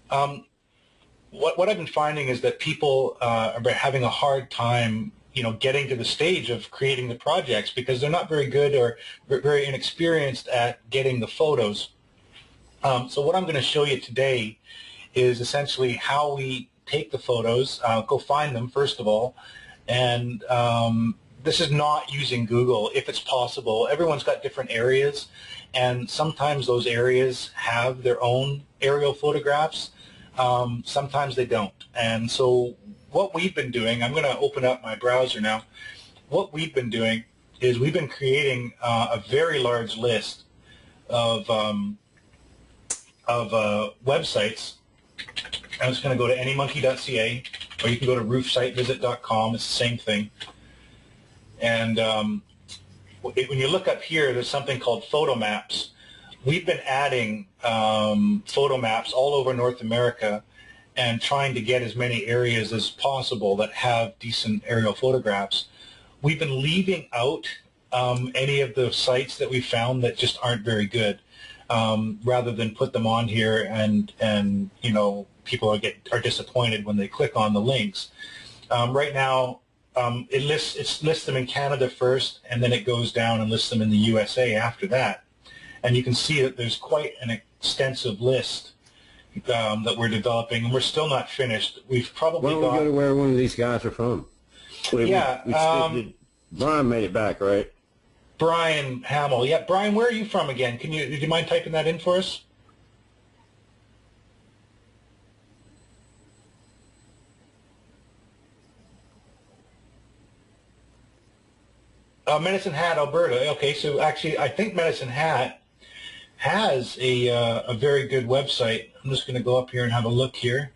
What I've been finding is that people are having a hard time, getting to the stage of creating the projects because they're not very good or very inexperienced at getting the photos. So what I'm going to show you today is essentially how we take the photos, go find them first of all, and this is not using Google if it's possible. Everyone's got different areas, and sometimes those areas have their own aerial photographs. Sometimes they don't. And so what we've been doing, I'm going to open up my browser now. What we've been doing is we've been creating a very large list of websites. I'm just going to go to anymonkey.ca, or you can go to roofsitevisit.com. It's the same thing. And when you look up here, there's something called photo maps. We've been adding photo maps all over North America and trying to get as many areas as possible that have decent aerial photographs. We've been leaving out any of the sites that we found that just aren't very good, rather than put them on here and people are disappointed when they click on the links. Right now, it lists them in Canada first, and then it goes down and lists them in the USA after that. And you can see that there's quite an extensive list that we're developing, and we're still not finished. We've probably got... Why don't we go to where one of these guys are from? Brian made it back, right? Brian Hamill. Yeah, Brian, where are you from again? Do you mind typing that in for us? Medicine Hat, Alberta. Okay, so actually, I think Medicine Hat has a very good website. I'm just going to go up here and have a look here.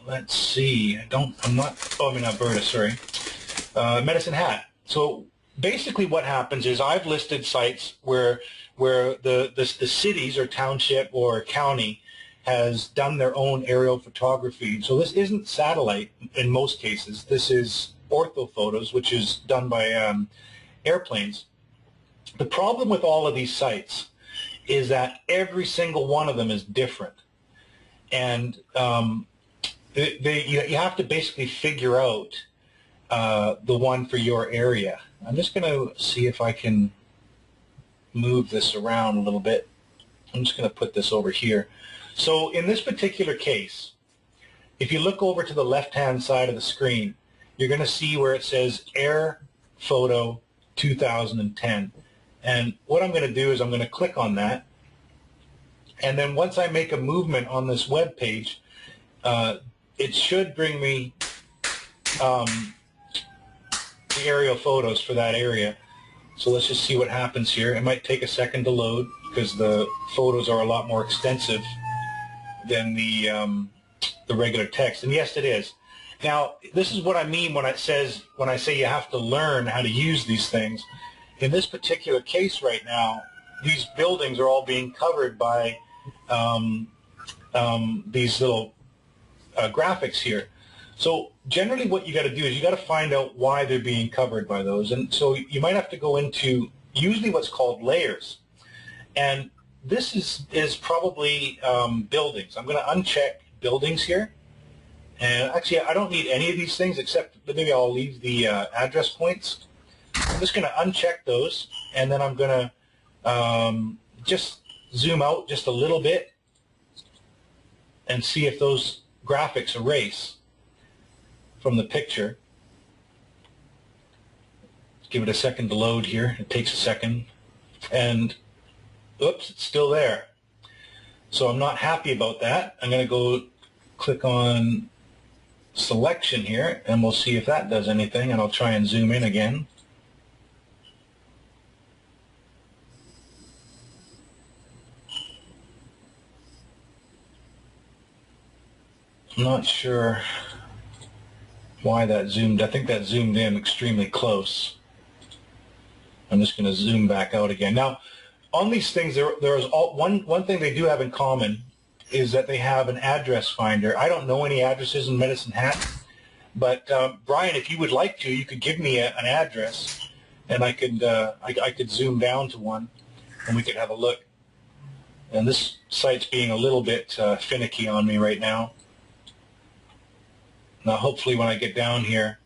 Let's see. I'm in Alberta, sorry. Medicine Hat. So basically what happens is I've listed sites where the cities or township or county has done their own aerial photography. So this isn't satellite in most cases. This is ortho photos, which is done by airplanes. The problem with all of these sites is that every single one of them is different. And you have to basically figure out the one for your area. I'm just going to see if I can move this around a little bit. I'm just going to put this over here. So in this particular case, if you look over to the left-hand side of the screen, you're going to see where it says Air Photo 2010. And what I'm going to do is I'm going to click on that. And then once I make a movement on this web page, it should bring me the aerial photos for that area. So let's just see what happens here. It might take a second to load because the photos are a lot more extensive than the regular text. And yes, it is. Now, this is what I mean when I say you have to learn how to use these things. In this particular case right now, these buildings are all being covered by these little graphics here. So generally what you got to do is you got to find out why they're being covered by those. And so you might have to go into usually what's called layers. And this is probably buildings. I'm going to uncheck buildings here. And actually, I don't need any of these things except maybe I'll leave the address points. I'm just going to uncheck those, and then I'm going to just zoom out just a little bit and see if those graphics erase from the picture. Give it a second to load here. It takes a second. And oops, it's still there. So I'm not happy about that. I'm going to go click on selection here, and we'll see if that does anything, and I'll try and zoom in again. I'm not sure why that zoomed. I think that zoomed in extremely close. I'm just going to zoom back out again. Now, on these things, there's one thing they do have in common is that they have an address finder. I don't know any addresses in Medicine Hat, but Brian, if you would like to, you could give me an address, and I could zoom down to one, and we could have a look. And this site's being a little bit finicky on me right now. Now hopefully when I get down here,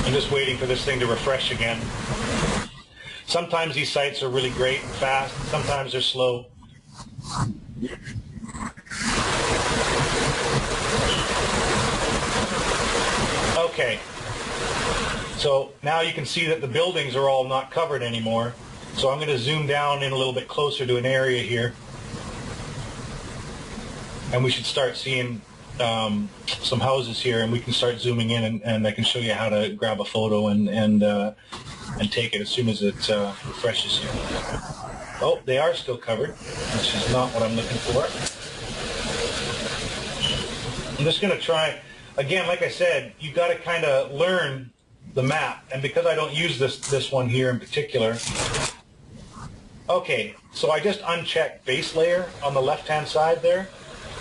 I'm just waiting for this thing to refresh again. Sometimes these sites are really great and fast, sometimes they're slow. Okay, so now you can see that the buildings are all not covered anymore. So I'm going to zoom down in a little bit closer to an area here. And we should start seeing some houses here, and we can start zooming in, and I can show you how to grab a photo and take it as soon as it refreshes here. Oh, they are still covered, which is not what I'm looking for. I'm just going to try, again, like I said, you've got to kind of learn the map, and because I don't use this one here in particular. Okay, so I just unchecked base layer on the left-hand side there,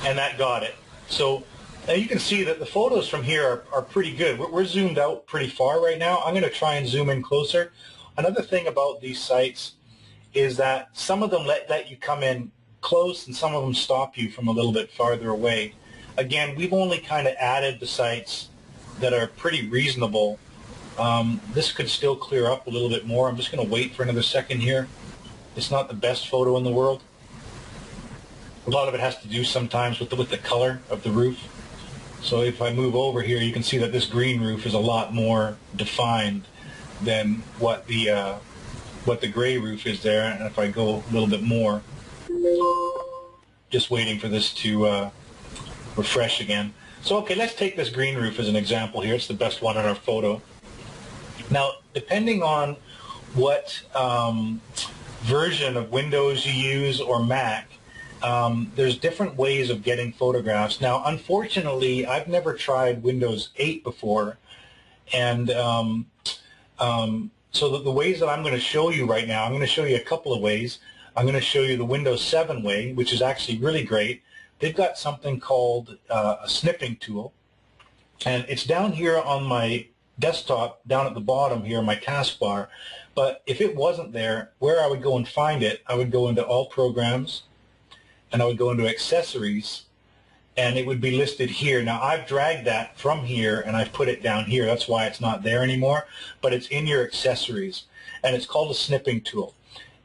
and that got it. So now you can see that the photos from here are pretty good. We're zoomed out pretty far right now. I'm going to try and zoom in closer. Another thing about these sites is that some of them let you come in close, and some of them stop you from a little bit farther away. Again, we've only kind of added the sites that are pretty reasonable. This could still clear up a little bit more. I'm just going to wait for another second here. It's not the best photo in the world. A lot of it has to do sometimes with the color of the roof. So if I move over here, you can see that this green roof is a lot more defined than what the gray roof is there. And if I go a little bit more, just waiting for this to refresh again. So okay, let's take this green roof as an example here. It's the best one in our photo. Now, depending on what version of Windows you use or Mac, there's different ways of getting photographs. Now, unfortunately, I've never tried Windows 8 before, and so the ways that I'm going to show you right now, I'm going to show you a couple of ways. I'm going to show you the Windows 7 way, which is actually really great. They've got something called a snipping tool, and it's down here on my desktop, down at the bottom here, my taskbar. But if it wasn't there, where I would go and find it, I would go into All Programs, and I would go into Accessories, and it would be listed here. Now, I've dragged that from here, and I've put it down here. That's why it's not there anymore, but it's in your Accessories, and it's called a snipping tool.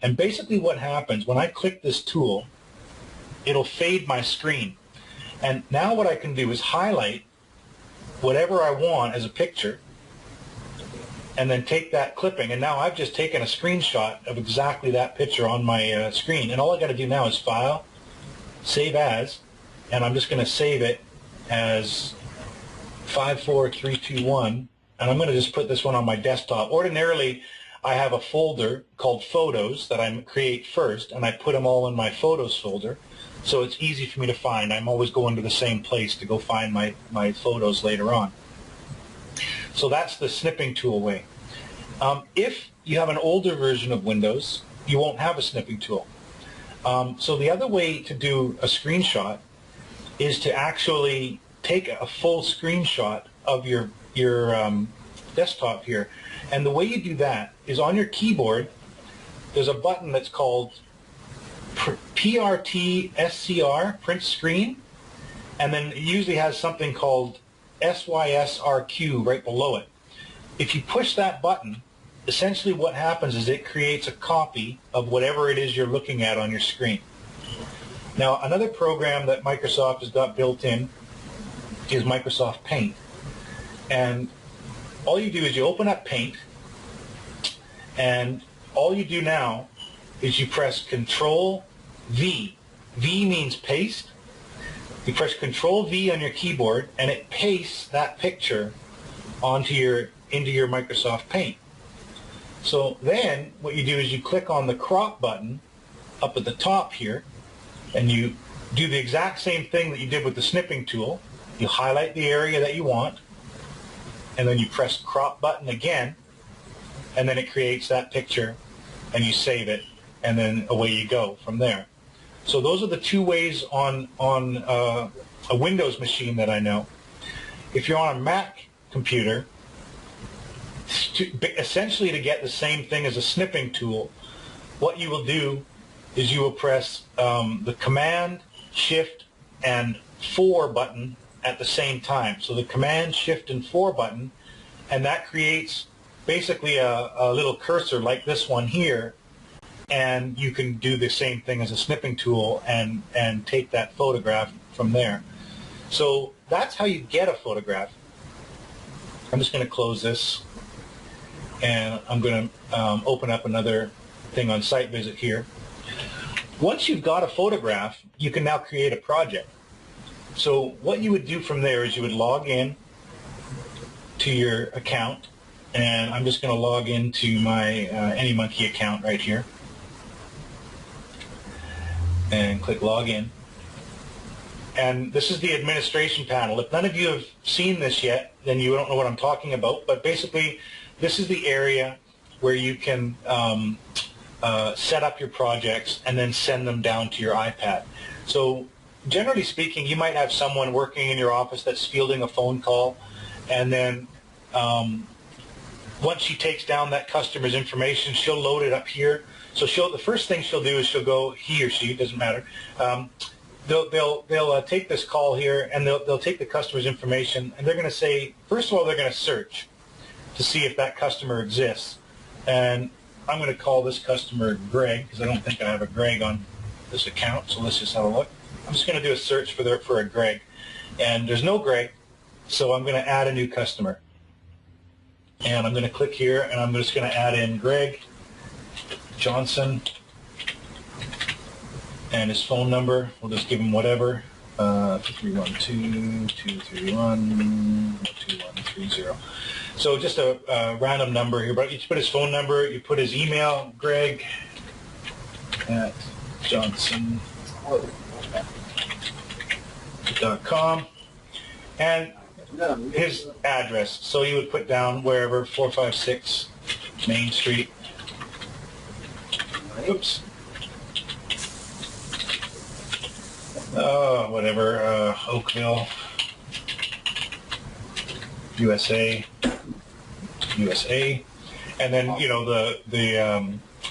And basically what happens, when I click this tool, it'll fade my screen. And now what I can do is highlight whatever I want as a picture, and then take that clipping, and now I've just taken a screenshot of exactly that picture on my screen. And all I got to do now is File, Save As, and I'm just going to save it as 54321, and I'm going to just put this one on my desktop. Ordinarily, I have a folder called Photos that I create first, and I put them all in my Photos folder, so it's easy for me to find. I'm always going to the same place to go find my photos later on. So that's the snipping tool way. If you have an older version of Windows, you won't have a snipping tool. So the other way to do a screenshot is to actually take a full screenshot of your desktop here. And the way you do that is on your keyboard, there's a button that's called PRT SCR, print screen, and then it usually has something called SYSRQ right below it. If you push that button, essentially what happens is it creates a copy of whatever it is you're looking at on your screen. Now, another program that Microsoft has got built in is Microsoft Paint. And all you do is you open up Paint, and all you do now is you press Control V. V means paste. You press Control V on your keyboard, and it pastes that picture into your Microsoft Paint. So then what you do is you click on the crop button up at the top here, and you do the exact same thing that you did with the snipping tool. You highlight the area that you want, and then you press crop button again, and then it creates that picture, and you save it, and then away you go from there. So those are the two ways on a Windows machine that I know. If you're on a Mac computer, essentially to get the same thing as a snipping tool, what you will do is you will press the Command, Shift, and 4 button at the same time. So the Command, Shift, and 4 button, and that creates basically a little cursor like this one here, and you can do the same thing as a snipping tool and take that photograph from there. So that's how you get a photograph. I'm just going to close this, and I'm going to open up another thing on Site Visit here. Once you've got a photograph, you can now create a project. So what you would do from there is you would log in to your account, and I'm just going to log into my AnyMonkey account right here and click Login. And this is the administration panel. If none of you have seen this yet, then you don't know what I'm talking about, but basically this is the area where you can set up your projects and then send them down to your iPad. So generally speaking, you might have someone working in your office that's fielding a phone call, and then once she takes down that customer's information, she'll load it up here. So the first thing she'll do is she'll go, he or she, doesn't matter, they'll take this call here, and they'll take the customer's information, and they're going to say, first of all, they're going to search to see if that customer exists. And I'm going to call this customer Greg, because I don't think I have a Greg on this account, so let's just have a look. I'm just going to do a search for a Greg, and there's no Greg, so I'm going to add a new customer. And I'm going to click here, and I'm just going to add in Greg Johnson, and his phone number, we'll just give him whatever, 312-231-2130. So just a random number here, but you put his phone number, you put his email, Greg at Johnson.com, and his address. So you would put down wherever, 456 Main Street. Oops. Whatever, Oakville, USA, and then, you know, the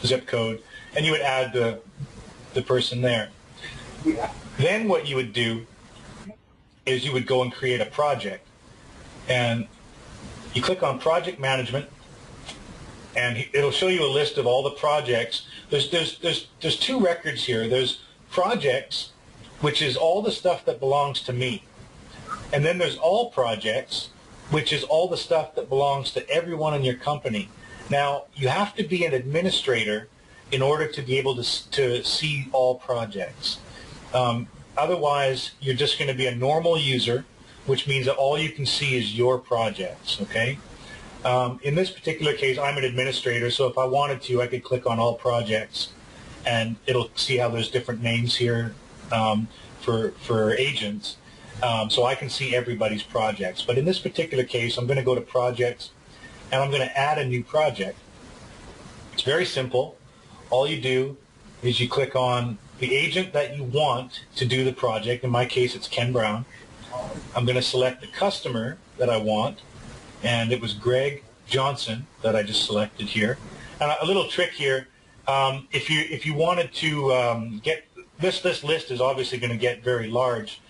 zip code, and you would add the person there. Then what you would do is you would go and create a project, and you click on Project Management, and it'll show you a list of all the projects. There's two records here. There's projects, which is all the stuff that belongs to me, and then there's all projects, which is all the stuff that belongs to everyone in your company. Now, you have to be an administrator in order to be able to see all projects. Otherwise, you're just going to be a normal user, which means that all you can see is your projects, okay? In this particular case, I'm an administrator, so if I wanted to, I could click on all projects, and it'll see how there's different names here for agents. So I can see everybody's projects. But in this particular case, I'm going to go to projects, and I'm going to add a new project. It's very simple. All you do is you click on the agent that you want to do the project. In my case, it's Ken Brown. I'm going to select the customer that I want, and it was Greg Johnson that I just selected here. And a little trick here, if you wanted to get this list is obviously going to get very large.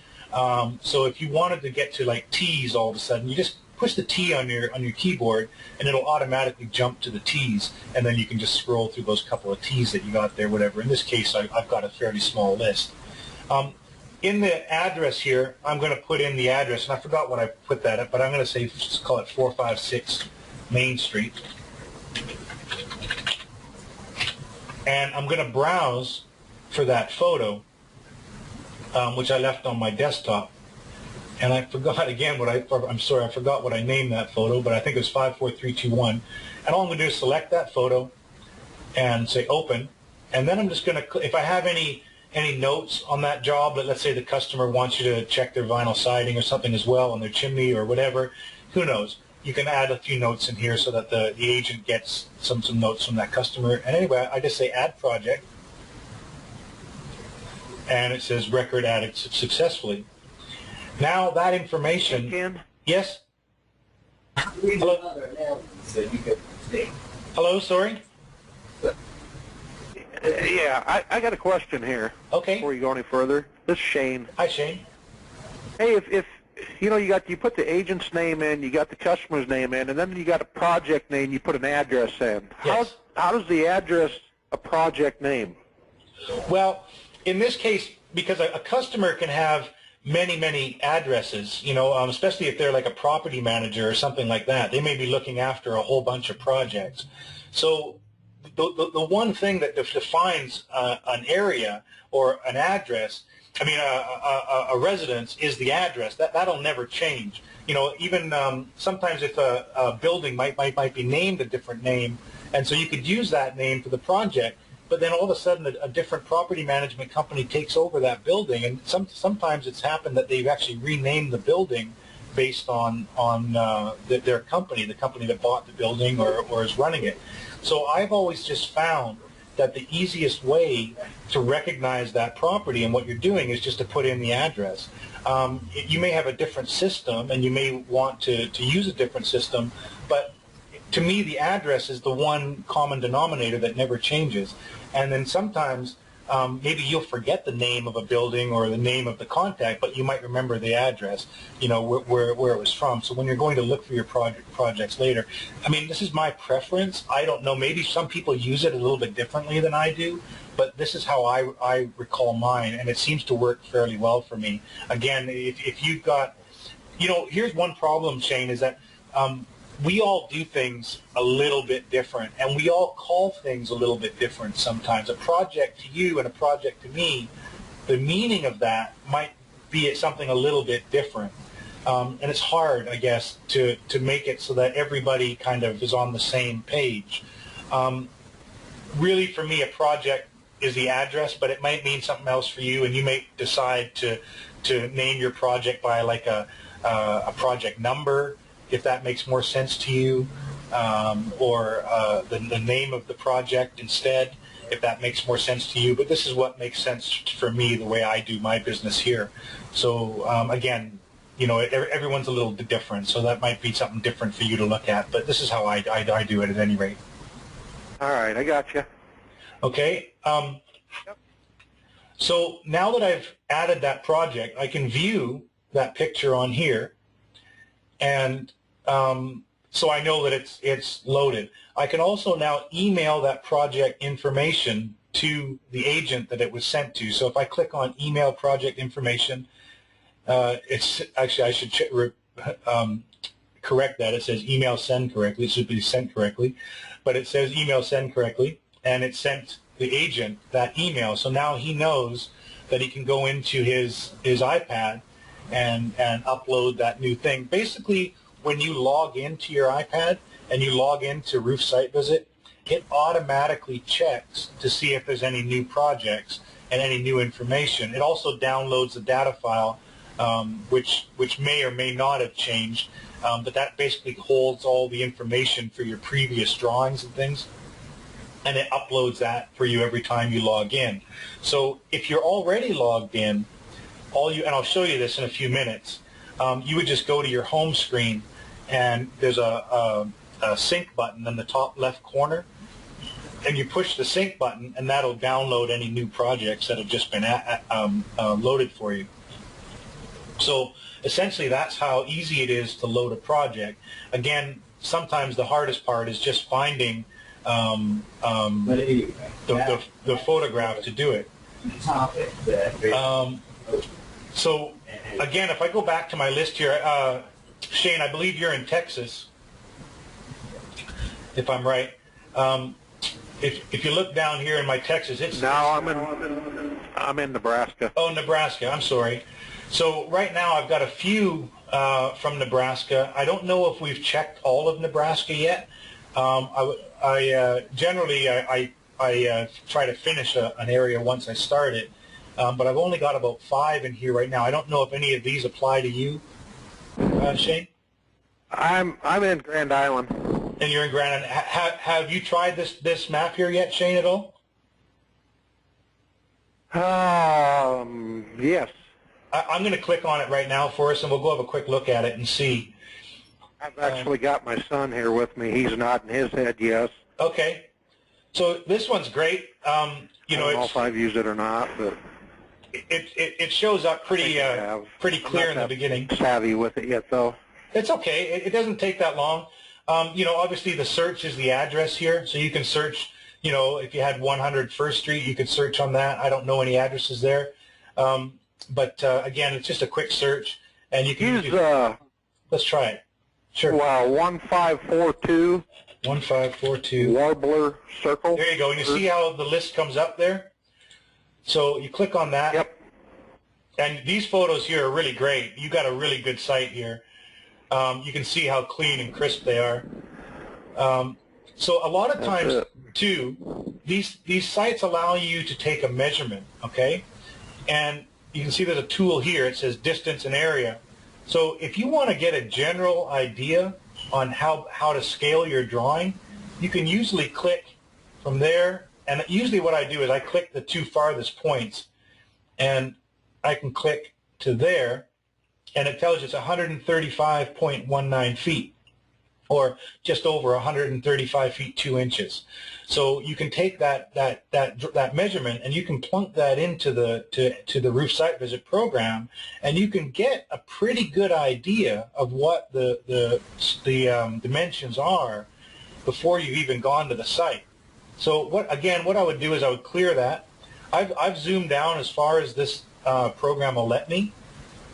So if you wanted to get to like T's all of a sudden, you just push the T on your keyboard, and it'll automatically jump to the T's, and then you can just scroll through those couple of T's that you got there, whatever. In this case, I've got a fairly small list. In the address here, I'm going to put in the address, and I forgot what I put that at, but I'm going to say, just call it 456 Main Street. And I'm going to browse for that photo, which I left on my desktop. And I forgot again I'm sorry, I forgot what I named that photo, but I think it was 54321. And all I'm going to do is select that photo and say open. And then I'm just going to, if I have any notes on that job, let's say the customer wants you to check their vinyl siding or something as well on their chimney or whatever, who knows? You can add a few notes in here so that the agent gets some notes from that customer. And anyway, I just say add project, and it says record added successfully. Now that information... Hey, Ken? Yes? Hello? Hello, sorry? Yeah, I got a question here. Okay. Before you go any further, this is Shane. Hi, Shane. Hey, if you know, you put the agent's name in, you got the customer's name in, and then you got a project name, you put an address in. Yes. How does the address a project name? Well, in this case, because a customer can have many addresses, you know, especially if they're like a property manager or something like that. They may be looking after a whole bunch of projects. So the one thing that defines an area or an address, I mean, a residence is the address. That'll never change. You know, even sometimes if a building might be named a different name, and so you could use that name for the project, but then all of a sudden a different property management company takes over that building, and sometimes it's happened that they've actually renamed the building based on their company, the company that bought the building or is running it. So I've always just found that the easiest way to recognize that property and what you're doing is just to put in the address. You may have a different system and you may want to use a different system, but to me the address is the one common denominator that never changes. And then sometimes maybe you'll forget the name of a building or the name of the contact, but you might remember the address, you know, where it was from. So when you're going to look for your projects later, I mean, this is my preference. I don't know. Maybe some people use it a little bit differently than I do, but this is how I recall mine, and it seems to work fairly well for me. Again, if you've got, you know, here's one problem, Shane, is that we all do things a little bit different, and we all call things a little bit different sometimes. A project to you and a project to me, the meaning of that might be something a little bit different. And it's hard, I guess, to make it so that everybody kind of is on the same page. Really, for me, a project is the address, but it might mean something else for you, and you may decide to name your project by like a project number, if that makes more sense to you, or the name of the project instead, if that makes more sense to you. But this is what makes sense for me, the way I do my business here. So again, you know, everyone's a little bit different, so that might be something different for you to look at. But this is how I do it at any rate. All right, I got you. Okay. So now that I've added that project, I can view that picture on here, and so I know that it's loaded. I can also now email that project information to the agent that it was sent to. So if I click on email project information, it's actually, I should correct that. It says email send correctly. It should be sent correctly, but it says email send correctly, and it sent the agent that email. So now he knows that he can go into his iPad and upload that new thing. Basically, when you log into your iPad and you log into Roof Site Visit, it automatically checks to see if there's any new projects and any new information. It also downloads the data file, which may or may not have changed, but that basically holds all the information for your previous drawings and things, and it uploads that for you every time you log in. So if you're already logged in, and I'll show you this in a few minutes, you would just go to your home screen, and there's a sync button in the top left corner, and you push the sync button, and that'll download any new projects that have just been loaded for you. So essentially, that's how easy it is to load a project. Again, sometimes the hardest part is just finding the photograph to do it. So again, if I go back to my list here, Shane, I believe you're in Texas, if I'm right. If you look down here in my Texas, it's... No, I'm in Nebraska. Oh, Nebraska. I'm sorry. So right now I've got a few from Nebraska. I don't know if we've checked all of Nebraska yet. Generally I try to finish an area once I start it, but I've only got about 5 in here right now. I don't know if any of these apply to you, Shane. I'm in Grand Island. And you're in Grand Island. Have you tried this map here yet, Shane, at all? Yes. I'm going to click on it right now for us, and we'll go have a quick look at it and see. I've actually got my son here with me. He's nodding his head yes. Okay. So this one's great. You I know, don't know if I've used it or not, but it shows up pretty pretty clear in the beginning. Savvy with it yet, though. It's okay. It doesn't take that long. You know, obviously the search is the address here, so you can search. You know, if you had 100 First Street, you could search on that. I don't know any addresses there, but again, it's just a quick search, and you can Use let's try it. Sure. wow 1542 1542 Warbler Circle. There you go. And you see how the list comes up there? So you click on that. Yep. And these photos here are really great. You got a really good site here. You can see how clean and crisp they are. So a lot of times, too, these sites allow you to take a measurement, okay? And you can see there's a tool here. It says distance and area. So if you want to get a general idea on how to scale your drawing, you can usually click from there. And usually what I do is I click the two farthest points, and I can click to there, and it tells you it's 135.19 feet, or just over 135 feet 2 inches. So you can take that measurement and you can plunk that into the roof site visit program, and you can get a pretty good idea of what the dimensions are before you've even gone to the site. So what I would do is I would clear that. I've zoomed down as far as this program will let me,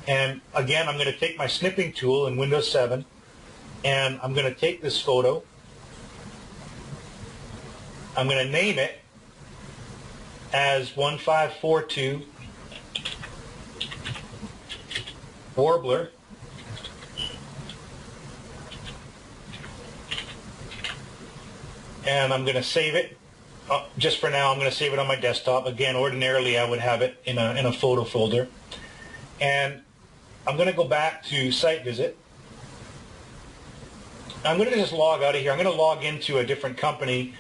and again I'm going to take my snipping tool in Windows 7, and I'm going to take this photo. I'm going to name it as 1542 Warbler, and I'm going to save it. Just for now, I'm going to save it on my desktop. Again, ordinarily I would have it in a photo folder. And I'm going to go back to site visit. I'm going to just log out of here. I'm going to log into a different company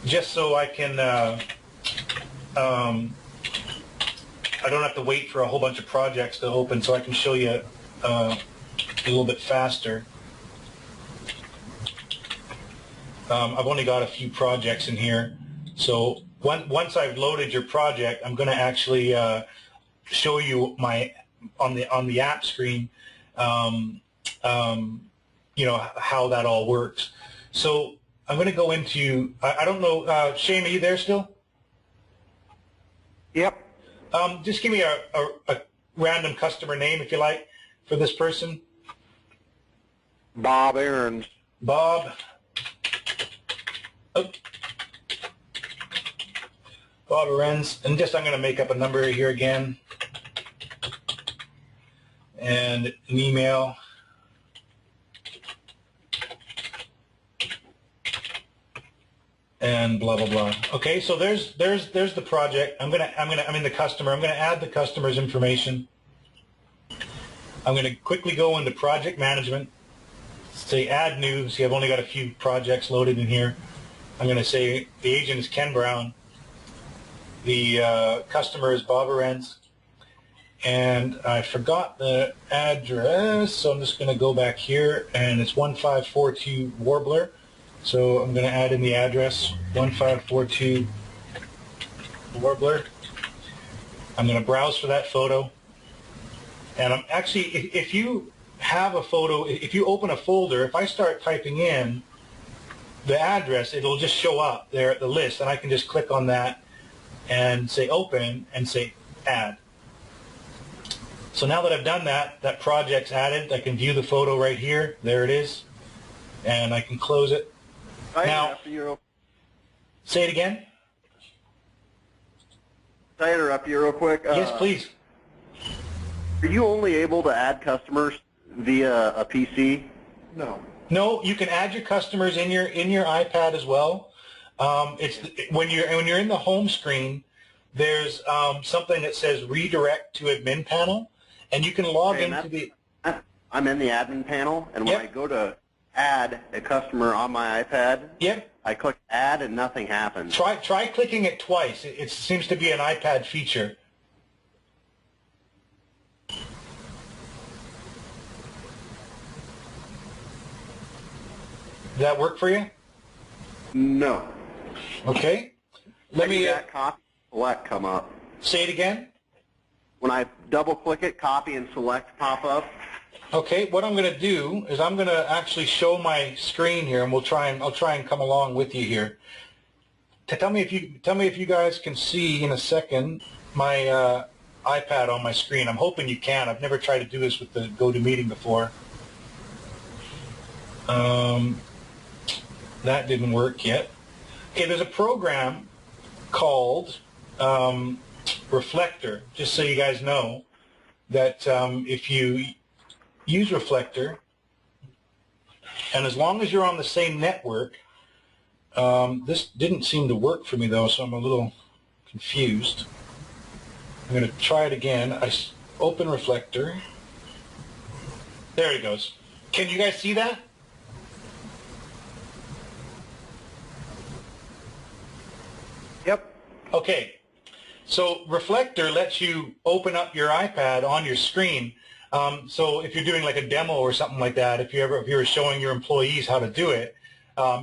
just so I can, I don't have to wait for a whole bunch of projects to open, so I can show you a little bit faster. I've only got a few projects in here. So once I've loaded your project, I'm going to actually show you on the app screen, you know, how that all works. So I'm going to go into, I don't know, Shane, are you there still? Yep. Just give me a random customer name, if you like, for this person. Bob Aarons. Bob. Oh. Bob Aarons, and I'm going to make up a number here again, and an email, and blah blah blah. Okay, so there's the project. I mean the customer. I'm gonna add the customer's information. I'm gonna quickly go into project management. Say add new. See, I've only got a few projects loaded in here. I'm gonna say the agent is Ken Brown. The customer is Bob Aarons, and I forgot the address, so I'm just going to go back here, and it's 1542 Warbler. So I'm going to add in the address, 1542 Warbler. I'm going to browse for that photo, and I'm actually, if you have a photo, if you open a folder, if I start typing in the address, it'll just show up there at the list, and I can just click on that and say open and say add. So now that I've done that, that project's added. I can view the photo right here. There it is. And I can close it. Now, say it again. Can I interrupt you real quick? Yes, please. Are you only able to add customers via a PC? No. No, you can add your customers in your iPad as well. It's when you're in the home screen, there's something that says redirect to admin panel, and you can log into the. I'm in the admin panel, and when Yep. I go to add a customer on my iPad, Yep. I click add and nothing happens. Try clicking it twice. It seems to be an iPad feature. Did that work for you? No. Okay. Let me that copy select come up. say it again. When I double click it, copy and select pop up. Okay, what I'm going to do is I'm going to actually show my screen here, and I'll try and come along with you here. Tell me if you guys can see in a second my iPad on my screen. I'm hoping you can. I've never tried to do this with the GoToMeeting before. That didn't work yet. Okay, there's a program called Reflector. Just so you guys know that if you use Reflector, and as long as you're on the same network, this didn't seem to work for me though, so I'm a little confused. I'm going to try it again. I open Reflector. There it goes. Can you guys see that? Yep. Okay. So Reflector lets you open up your iPad on your screen. So if you're doing like a demo or something like that, if you're showing your employees how to do it,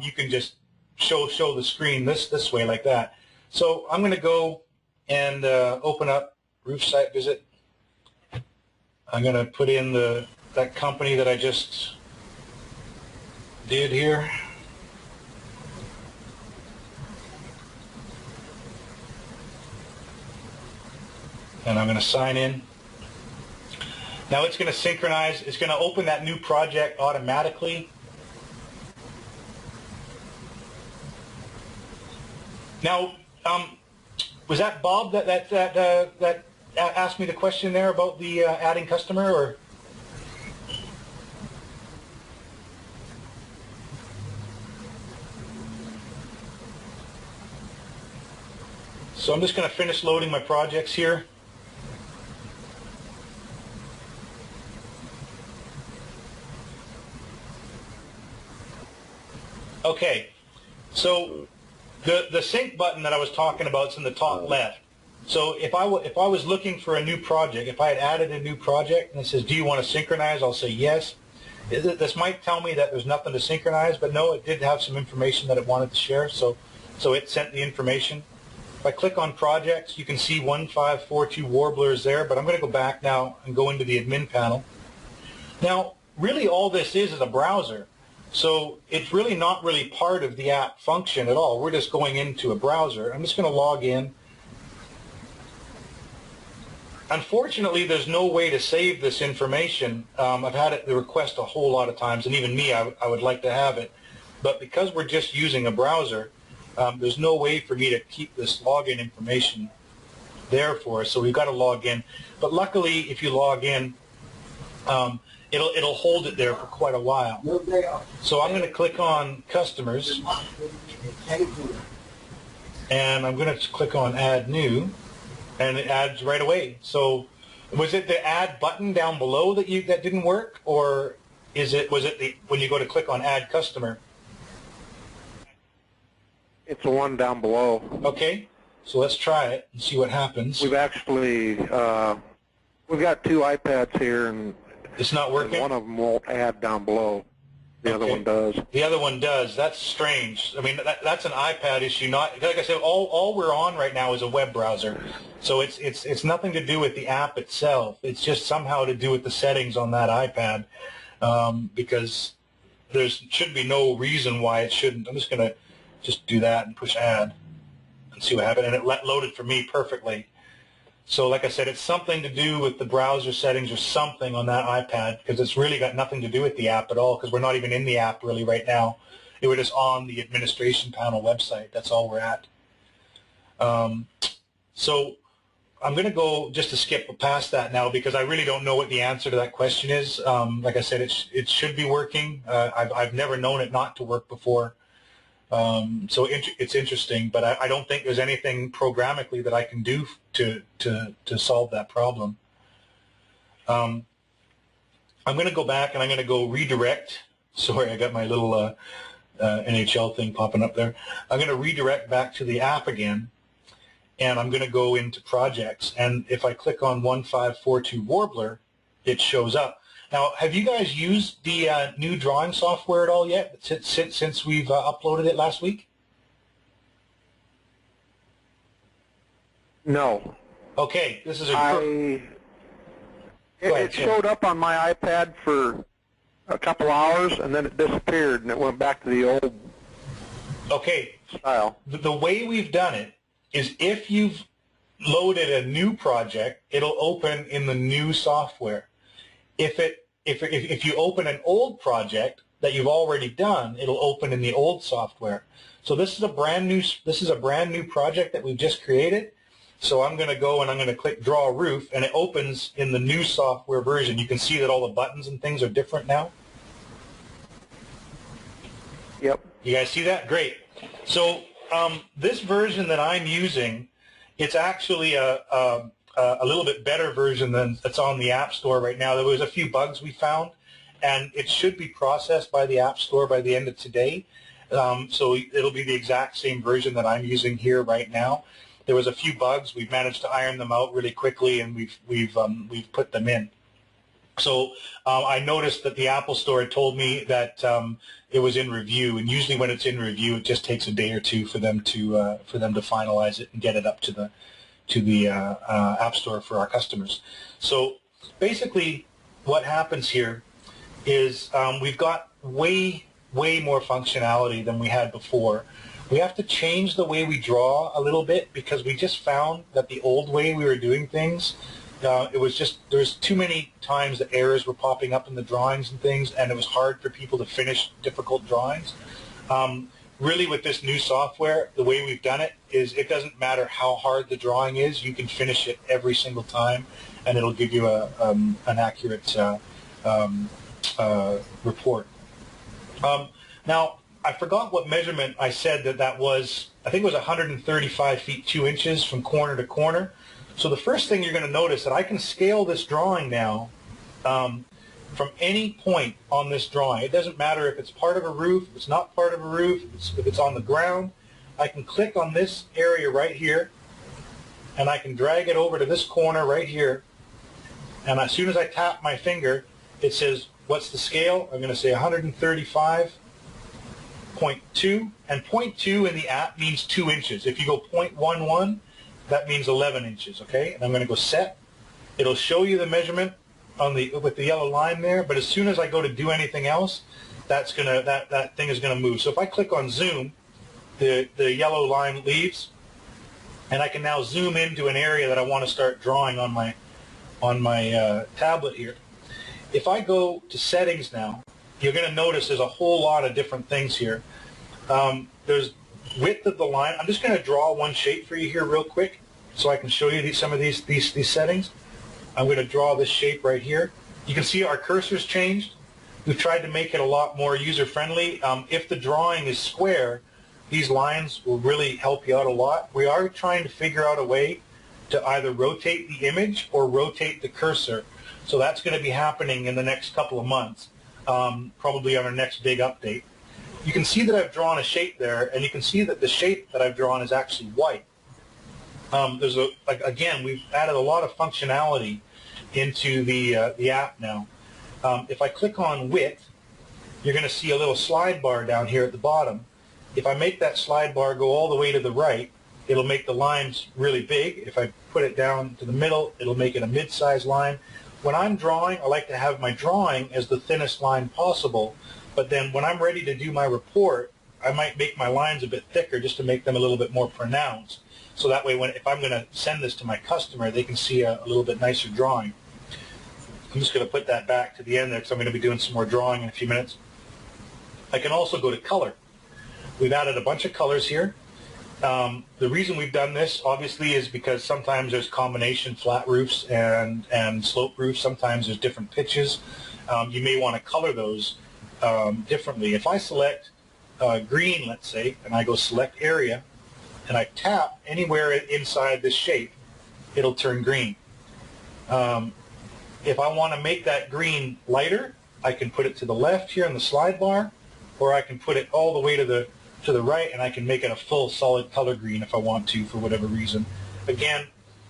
you can just show the screen this way like that. So I'm going to go and open up Roof Site Visit. I'm going to put in that company that I just did here. And I'm going to sign in. Now it's going to synchronize. It's going to open that new project automatically. Now, was that Bob that asked me the question there about the adding customer, or? So I'm just going to finish loading my projects here. Okay, so the sync button that I was talking about is in the top left. So if I was looking for a new project, if I had added a new project and it says, do you want to synchronize? I'll say yes. This might tell me that there's nothing to synchronize, but no, it did have some information that it wanted to share, so it sent the information. If I click on projects, you can see 1542 warblers there, but I'm going to go back now and go into the admin panel. Now, really all this is a browser. So it's really not really part of the app function at all. We're just going into a browser. I'm just going to log in. Unfortunately, there's no way to save this information. I've had it the request a whole lot of times, and even me, I would like to have it. But because we're just using a browser, there's no way for me to keep this login information there for us. So we've got to log in. But luckily, if you log in, it'll hold it there for quite a while. So I'm going to click on customers, and I'm going to click on add new, and it adds right away. So was it the add button down below that didn't work, or was it when you go to click on add customer? It's the one down below. Okay, so let's try it and see what happens. We've actually we've got two iPads here, and it's not working? one of them won't add down below. The other one does. The other one does. That's strange. I mean, that's an iPad issue. Not like I said. All we're on right now is a web browser, so it's nothing to do with the app itself. It's just somehow to do with the settings on that iPad, because there should be no reason why it shouldn't. I'm just going to just do that and push add and see what happened, and it loaded for me perfectly. So like I said, it's something to do with the browser settings or something on that iPad, because it's really got nothing to do with the app at all, because we're not even in the app really right now. We're just on the administration panel website. That's all we're at. So I'm going to go just to skip past that now, because I really don't know what the answer to that question is. Like I said, it should be working. I've never known it not to work before. So it's interesting, but I don't think there's anything programmatically that I can do to solve that problem. I'm going to go back and I'm going to go redirect. Sorry, I got my little NHL thing popping up there. I'm going to redirect back to the app again, and I'm going to go into projects. And if I click on 1542 Warbler, it shows up. Now, have you guys used the new drawing software at all yet since we've uploaded it last week? No. Okay, this is It showed up on my iPad for a couple hours, and then it disappeared, and it went back to the old style. The way we've done it is if you've loaded a new project, it'll open in the new software. If you open an old project that you've already done, it'll open in the old software. So this is a brand new project that we've just created. So I'm going to go and I'm going to click Draw Roof, and it opens in the new software version. You can see that all the buttons and things are different now. Yep. You guys see that? Great. So this version that I'm using, it's actually a little bit better version than that's on the App Store right now. There was a few bugs we found, and it should be processed by the App Store by the end of today. So it'll be the exact same version that I'm using here right now. There was a few bugs. We've managed to iron them out really quickly, and we've put them in. So I noticed that the Apple Store had told me that it was in review, and usually when it's in review, it just takes a day or two for them to finalize it and get it up to the App Store for our customers. So basically, what happens here is we've got way more functionality than we had before. We have to change the way we draw a little bit because we just found that the old way we were doing things, there's too many times that errors were popping up in the drawings and things, and it was hard for people to finish difficult drawings. Really, with this new software, the way we've done it is it doesn't matter how hard the drawing is, you can finish it every single time, and it'll give you an accurate report. Now, I forgot what measurement I said that was. I think it was 135 feet 2 inches from corner to corner. So the first thing you're going to notice that I can scale this drawing now from any point on this drawing. It doesn't matter if it's part of a roof, if it's not part of a roof, if it's on the ground. I can click on this area right here, and I can drag it over to this corner right here. And as soon as I tap my finger, it says, what's the scale? I'm going to say 135.2, and 0.2 in the app means 2 inches. If you go 0.11, that means 11 inches, okay? And I'm going to go set. It'll show you the measurement with the yellow line there, but as soon as I go to do anything else, that thing is going to move. So if I click on zoom, the yellow line leaves, and I can now zoom into an area that I want to start drawing on my tablet here. If I go to settings now, you're going to notice there's a whole lot of different things here. There's width of the line. I'm just going to draw one shape for you here real quick so I can show you some of these settings. I'm going to draw this shape right here. You can see our cursor's changed. We've tried to make it a lot more user-friendly. If the drawing is square, these lines will really help you out a lot. We are trying to figure out a way to either rotate the image or rotate the cursor. So that's going to be happening in the next couple of months, probably on our next big update. You can see that I've drawn a shape there, and you can see that the shape that I've drawn is actually white. Again, we've added a lot of functionality into the app now. If I click on width, you're going to see a little slide bar down here at the bottom. If I make that slide bar go all the way to the right, it'll make the lines really big. If I put it down to the middle, it'll make it a mid-size line. When I'm drawing, I like to have my drawing as the thinnest line possible, but then when I'm ready to do my report, I might make my lines a bit thicker just to make them a little bit more pronounced. So that way, if I'm going to send this to my customer, they can see a little bit nicer drawing. I'm just going to put that back to the end there because I'm going to be doing some more drawing in a few minutes. I can also go to color. We've added a bunch of colors here. The reason we've done this, obviously, is because sometimes there's combination flat roofs and slope roofs. Sometimes there's different pitches. You may want to color those differently. If I select green, let's say, and I go select area, and I tap anywhere inside this shape, it'll turn green. If I want to make that green lighter, I can put it to the left here on the slide bar, or I can put it all the way to the right, and I can make it a full solid color green if I want to for whatever reason. Again,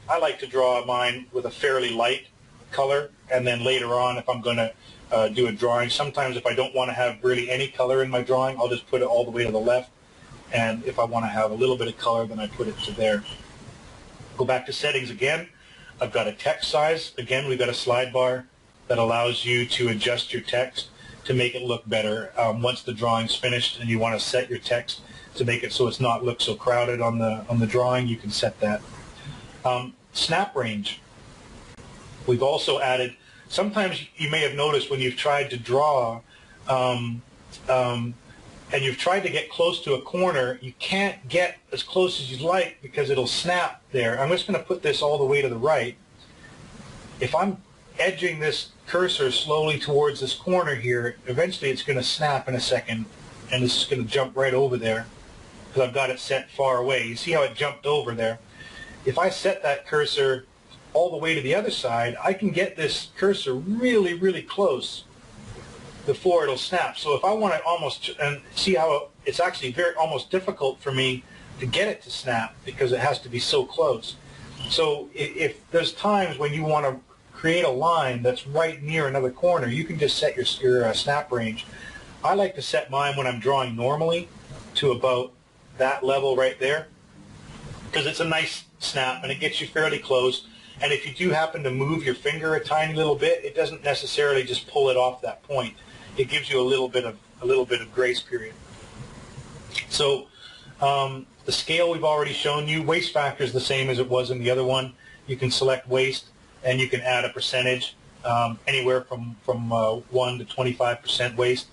I like to draw mine with a fairly light color, and then later on, if I'm going to do a drawing, sometimes if I don't want to have really any color in my drawing, I'll just put it all the way to the left, and if I want to have a little bit of color, then I put it to there. Go back to settings again. I've got a text size. Again, we've got a slide bar that allows you to adjust your text to make it look better. Once the drawing's finished and you want to set your text to make it so it's not look so crowded on the drawing, you can set that. Snap range. We've also added, sometimes you may have noticed when you've tried to draw and you've tried to get close to a corner, you can't get as close as you'd like because it'll snap there. I'm just going to put this all the way to the right. If I'm edging this cursor slowly towards this corner here, eventually it's going to snap in a second, and this is going to jump right over there because I've got it set far away. You see how it jumped over there? If I set that cursor all the way to the other side, I can get this cursor really, really close before it'll snap. So if I want to almost, and see how it's actually almost difficult for me to get it to snap because it has to be so close. So if there's times when you want to create a line that's right near another corner, you can just set your snap range. I like to set mine when I'm drawing normally to about that level right there because it's a nice snap and it gets you fairly close. And if you do happen to move your finger a tiny little bit, it doesn't necessarily just pull it off that point. It gives you a little bit of grace period. So the scale we've already shown you. Waste factor is the same as it was in the other one. You can select waste and you can add a percentage, anywhere from 1 to 25% waste.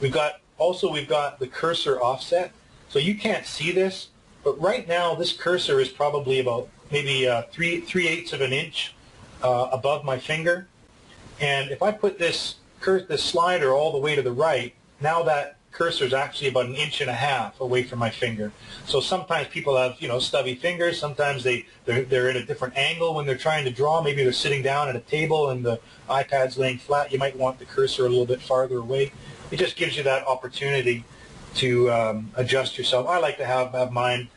We've got the cursor offset. So you can't see this, but right now this cursor is probably about maybe 3/8 of an inch above my finger. And if I put this slider all the way to the right, now that cursor is actually about 1.5 inches away from my finger. So sometimes people have, stubby fingers. Sometimes they're at a different angle when they're trying to draw. Maybe they're sitting down at a table and the iPad's laying flat. You might want the cursor a little bit farther away. It just gives you that opportunity to adjust yourself. I like to have mine,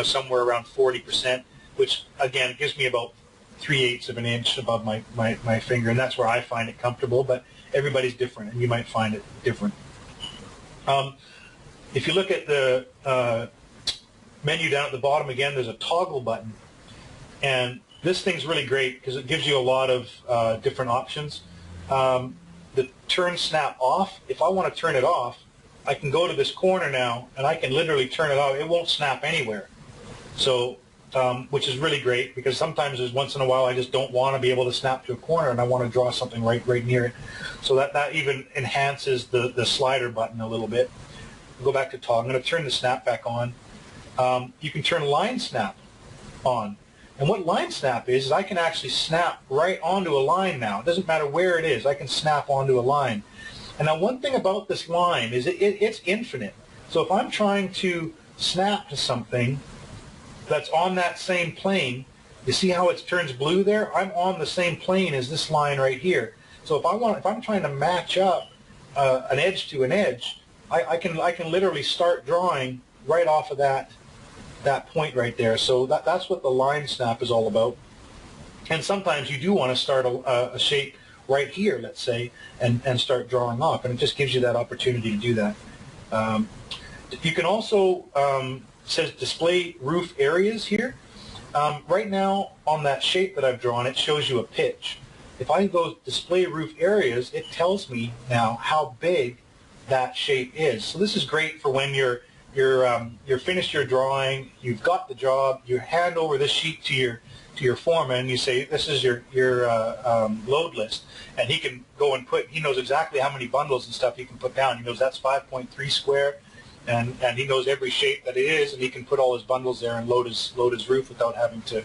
somewhere around 40%, which again gives me about 3/8 of an inch above my finger, and that's where I find it comfortable, but everybody's different, and you might find it different. If you look at the menu down at the bottom again, there's a toggle button, and this thing's really great because it gives you a lot of different options. The turn snap off, if I want to turn it off, I can go to this corner now, and I can literally turn it off. It won't snap anywhere. So which is really great because sometimes there's once in a while I just don't want to be able to snap to a corner and I want to draw something right near it. So that even enhances the slider button a little bit. Go back to toggle. I'm going to turn the snap back on. You can turn line snap on. And what line snap is I can actually snap right onto a line now. It doesn't matter where it is. I can snap onto a line. And now one thing about this line is it's infinite. So if I'm trying to snap to something that's on that same plane, you see how it turns blue there? I'm on the same plane as this line right here. So if I'm trying to match up an edge to an edge, I can literally start drawing right off of that point right there. So that's what the line snap is all about. And sometimes you do want to start a shape right here, let's say, and start drawing off, and it just gives you that opportunity to do that. You can also says display roof areas here. Right now on that shape that I've drawn, it shows you a pitch. If I go display roof areas, it tells me now how big that shape is. So this is great for when you're finished your drawing, you've got the job, you hand over this sheet to your foreman, you say this is your load list, and he can go and he knows exactly how many bundles and stuff he can put down. He knows that's 5.3 square. And he knows every shape that it is, and he can put all his bundles there and load his roof without having to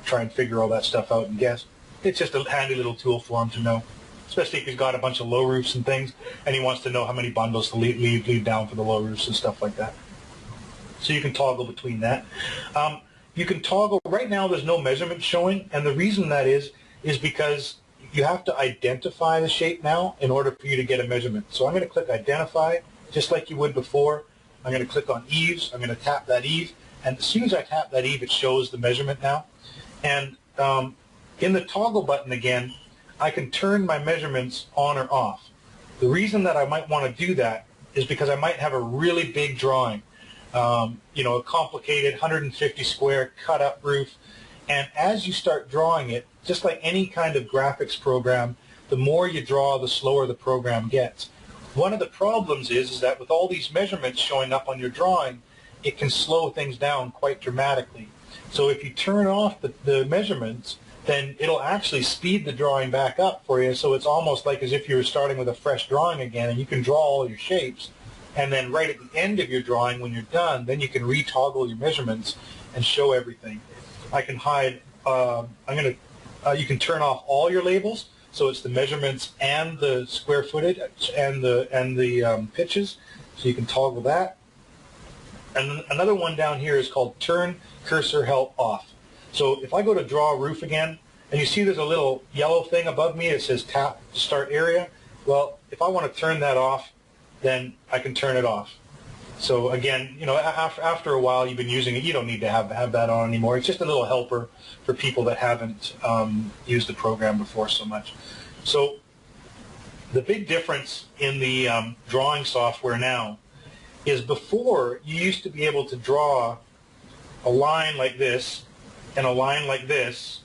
try and figure all that stuff out and guess. It's just a handy little tool for him to know, especially if he's got a bunch of low roofs and things, and he wants to know how many bundles to leave down for the low roofs and stuff like that. So you can toggle between that. You can toggle. Right now there's no measurement showing, and the reason that is because you have to identify the shape now in order for you to get a measurement. So I'm going to click Identify, just like you would before. I'm going to click on eaves. I'm going to tap that eave, and as soon as I tap that eave, it shows the measurement now. And In the toggle button again, I can turn my measurements on or off. The reason that I might want to do that is because I might have a really big drawing, you know, a complicated 150 square cut up roof, and as you start drawing it, just like any kind of graphics program, the more you draw, the slower the program gets. One of the problems is that with all these measurements showing up on your drawing, it can slow things down quite dramatically. So if you turn off the measurements, then it'll actually speed the drawing back up for you, so it's almost like as if you were starting with a fresh drawing again, and you can draw all your shapes, and then right at the end of your drawing, when you're done, then you can retoggle your measurements and show everything. I can hide, you can turn off all your labels, so it's the measurements and the square footage and the pitches, so you can toggle that. And another one down here is called Turn Cursor Help Off. So if I go to draw a roof again, and you see there's a little yellow thing above me, it says tap to start area. Well, if I want to turn that off, then I can turn it off. So again, you know, after a while you've been using it, you don't need to have that on anymore. It's just a little helper for people that haven't used the program before so much. So the big difference in the drawing software now is before you used to be able to draw a line like this and a line like this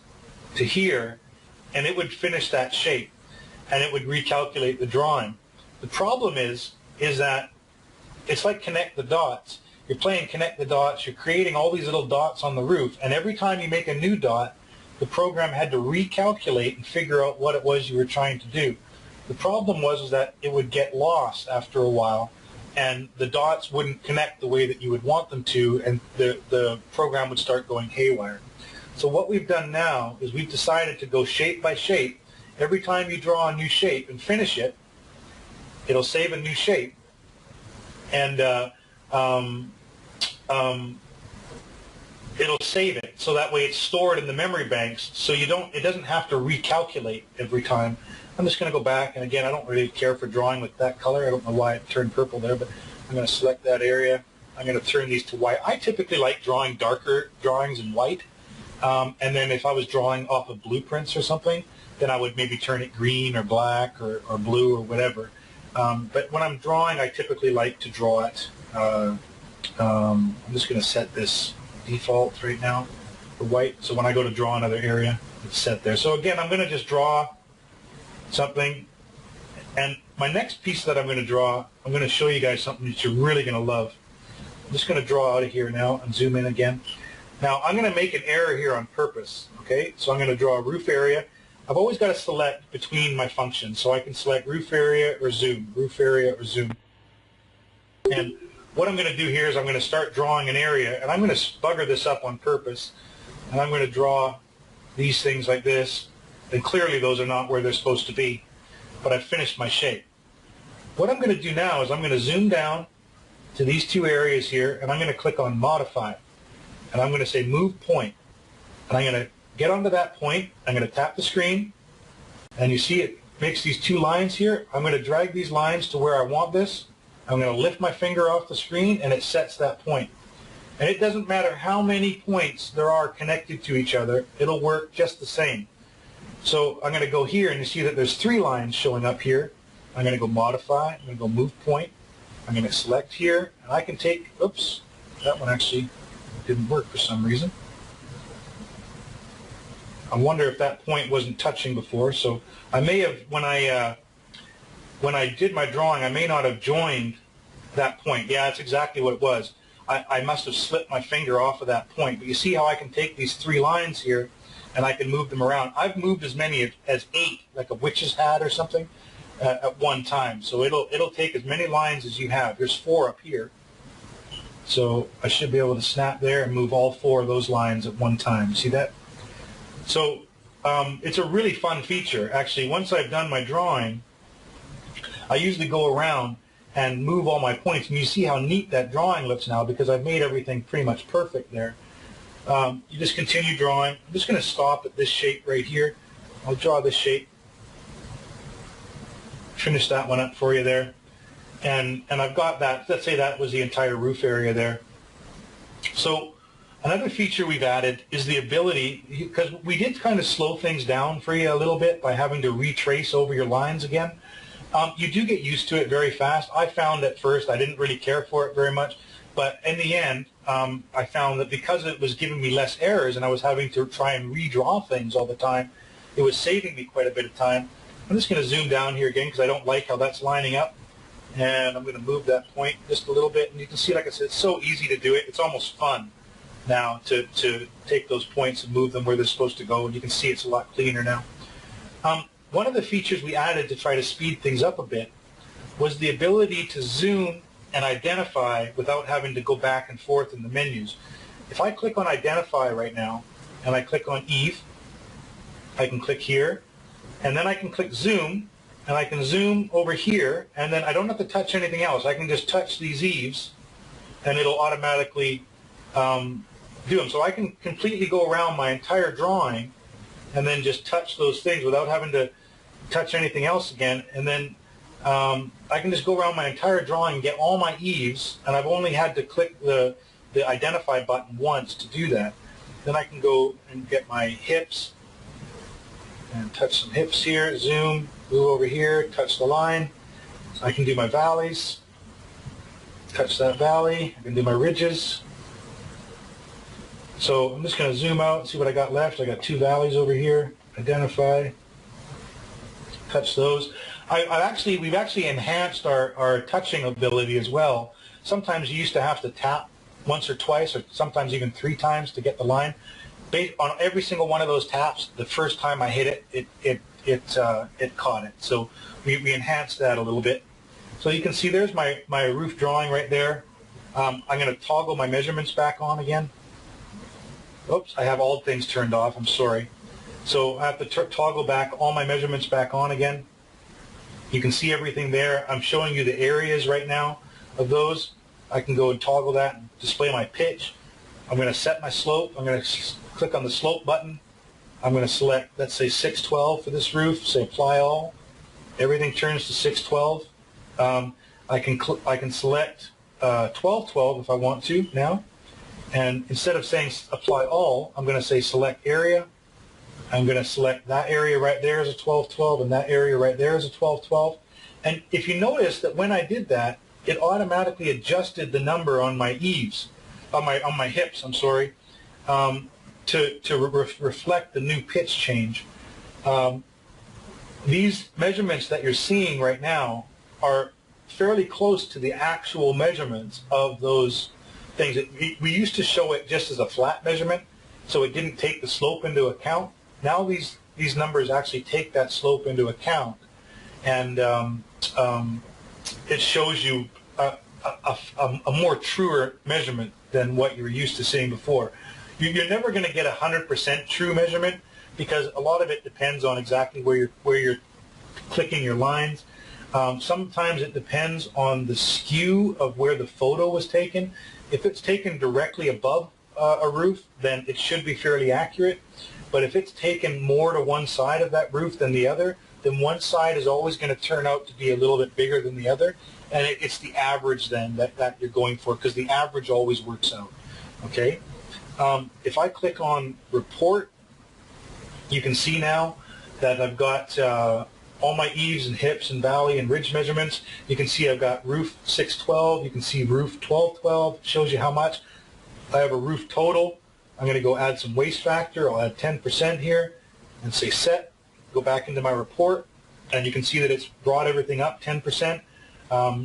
to here, and it would finish that shape, and it would recalculate the drawing. The problem is that it's like connect the dots. You're playing connect the dots, you're creating all these little dots on the roof, and every time you make a new dot, the program had to recalculate and figure out what it was you were trying to do. The problem was that it would get lost after a while, and the dots wouldn't connect the way that you would want them to, and the program would start going haywire. So what we've done now is we've decided to go shape by shape. Every time you draw a new shape and finish it, it'll save a new shape, and it'll save it so that way it's stored in the memory banks, so it doesn't have to recalculate every time. I'm just going to go back, and again, I don't really care for drawing with that color. I don't know why it turned purple there, but I'm going to select that area. I'm going to turn these to white. I typically like drawing darker drawings in white, and then if I was drawing off of blueprints or something, then I would maybe turn it green or black or blue or whatever. But when I'm drawing, I typically like to draw it. I'm just going to set this default right now for white, so when I go to draw another area, it's set there. So again, I'm going to just draw something, and my next piece that I'm going to draw, I'm going to show you guys something that you're really going to love. I'm just going to draw out of here now and zoom in again. Now I'm going to make an error here on purpose, okay? So I'm going to draw a roof area. I've always got to select between my functions, so I can select roof area or zoom, roof area or zoom. And what I'm going to do here is I'm going to start drawing an area, and I'm going to bugger this up on purpose, and I'm going to draw these things like this, and clearly those are not where they're supposed to be, but I've finished my shape. What I'm going to do now is I'm going to zoom down to these two areas here, and I'm going to click on Modify, and I'm going to say Move Point, and I'm going to get onto that point. I'm going to tap the screen, and you see it makes these two lines here. I'm going to drag these lines to where I want this. I'm going to lift my finger off the screen, and it sets that point. And it doesn't matter how many points there are connected to each other, it'll work just the same. So I'm going to go here, and you see that there's three lines showing up here. I'm going to go Modify, I'm going to go Move Point, I'm going to select here, and I can take, oops, that one actually didn't work for some reason. I wonder if that point wasn't touching before, so I may have, when I did my drawing, I may not have joined that point. Yeah, that's exactly what it was. I must have slipped my finger off of that point. But you see how I can take these three lines here, and I can move them around. I've moved as many as 8, like a witch's hat or something, at one time. So it'll take as many lines as you have. There's 4 up here. So I should be able to snap there and move all 4 of those lines at one time. See that? So it's a really fun feature. Actually, once I've done my drawing, I usually go around and move all my points, and you see how neat that drawing looks now because I've made everything pretty much perfect there. You just continue drawing. I'm just going to stop at this shape right here. I'll draw this shape. Finish that one up for you there. And I've got that. Let's say that was the entire roof area there. So Another feature we've added is the ability, because we did kind of slow things down for you a little bit by having to retrace over your lines again. You do get used to it very fast. I found at first I didn't really care for it very much, but in the end I found that because it was giving me less errors and I was having to try and redraw things all the time, it was saving me quite a bit of time. I'm just going to zoom down here again because I don't like how that's lining up, and I'm going to move that point just a little bit, and you can see, like I said, it's so easy to do it. It's almost fun now to take those points and move them where they're supposed to go, and you can see it's a lot cleaner now. One of the features we added to try to speed things up a bit was the ability to zoom and identify without having to go back and forth in the menus. If I click on identify right now and I click on Eve, I can click here, and then I can click zoom, and I can zoom over here, and then I don't have to touch anything else. I can just touch these eaves and it'll automatically do them. So I can completely go around my entire drawing and then just touch those things without having to touch anything else again, and then I can just go around my entire drawing and get all my eaves, and I've only had to click the identify button once to do that. Then I can go and get my hips and touch some hips here, zoom, move over here, touch the line. So I can do my valleys, touch that valley, I can do my ridges. So I'm just going to zoom out and see what I got left. I got 2 valleys over here, identify, touch those. We've actually enhanced our touching ability as well. Sometimes you used to have to tap once or twice, or sometimes even 3 times to get the line. Based on every single one of those taps, the first time I hit it, it caught it. So we enhanced that a little bit. So you can see there's my roof drawing right there. I'm going to toggle my measurements back on again. Oops, I have all things turned off. I'm sorry. So I have to toggle back all my measurements back on again. You can see everything there. I'm showing you the areas right now of those. I can go and toggle that and display my pitch. I'm going to set my slope. I'm going to click on the slope button. I'm going to select, let's say 612 for this roof. Say apply all. Everything turns to 612. I can select 1212 if I want to now. And instead of saying apply all, I'm going to say select area. I'm going to select that area right there as a 1212 and that area right there as a 1212. And if you notice that when I did that, it automatically adjusted the number on my eaves, on my hips, I'm sorry, to reflect the new pitch change. These measurements that you're seeing right now are fairly close to the actual measurements of those things. We used to show it just as a flat measurement, so it didn't take the slope into account. Now these numbers actually take that slope into account, and it shows you a more truer measurement than what you were used to seeing before. You're never going to get 100% true measurement because a lot of it depends on exactly where you're clicking your lines. Sometimes it depends on the skew of where the photo was taken. If it's taken directly above a roof, then it should be fairly accurate. But if it's taken more to one side of that roof than the other, then one side is always going to turn out to be a little bit bigger than the other. And it's the average then that you're going for, because the average always works out. Okay? If I click on report, you can see now that I've got all my eaves and hips and valley and ridge measurements. You can see I've got roof 612. You can see roof 1212. Shows you how much. I have a roof total. I'm going to go add some waste factor. I'll add 10% here and say set. Go back into my report, and you can see that it's brought everything up 10%.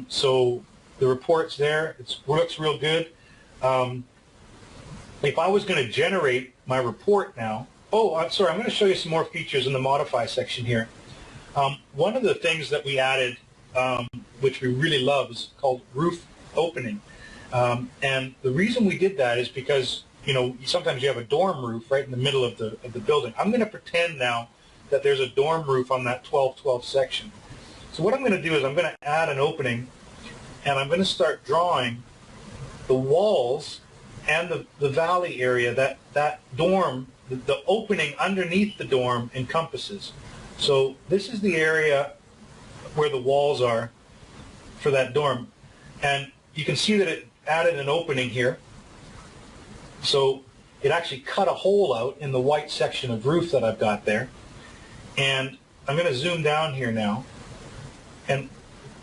So the report's there. It looks real good. If I was going to generate my report now, I'm sorry, I'm going to show you some more features in the modify section here. One of the things that we added, which we really love, is called roof opening. And the reason we did that is because, you know, sometimes you have a dorm roof right in the middle of the building. I'm going to pretend now that there's a dorm roof on that 1212 section. So what I'm going to do is I'm going to add an opening, and I'm going to start drawing the walls and the valley area that dorm, the opening underneath the dorm encompasses. So this is the area where the walls are for that dorm. And you can see that it added an opening here. So it actually cut a hole out in the white section of roof that I've got there. And I'm going to zoom down here now. And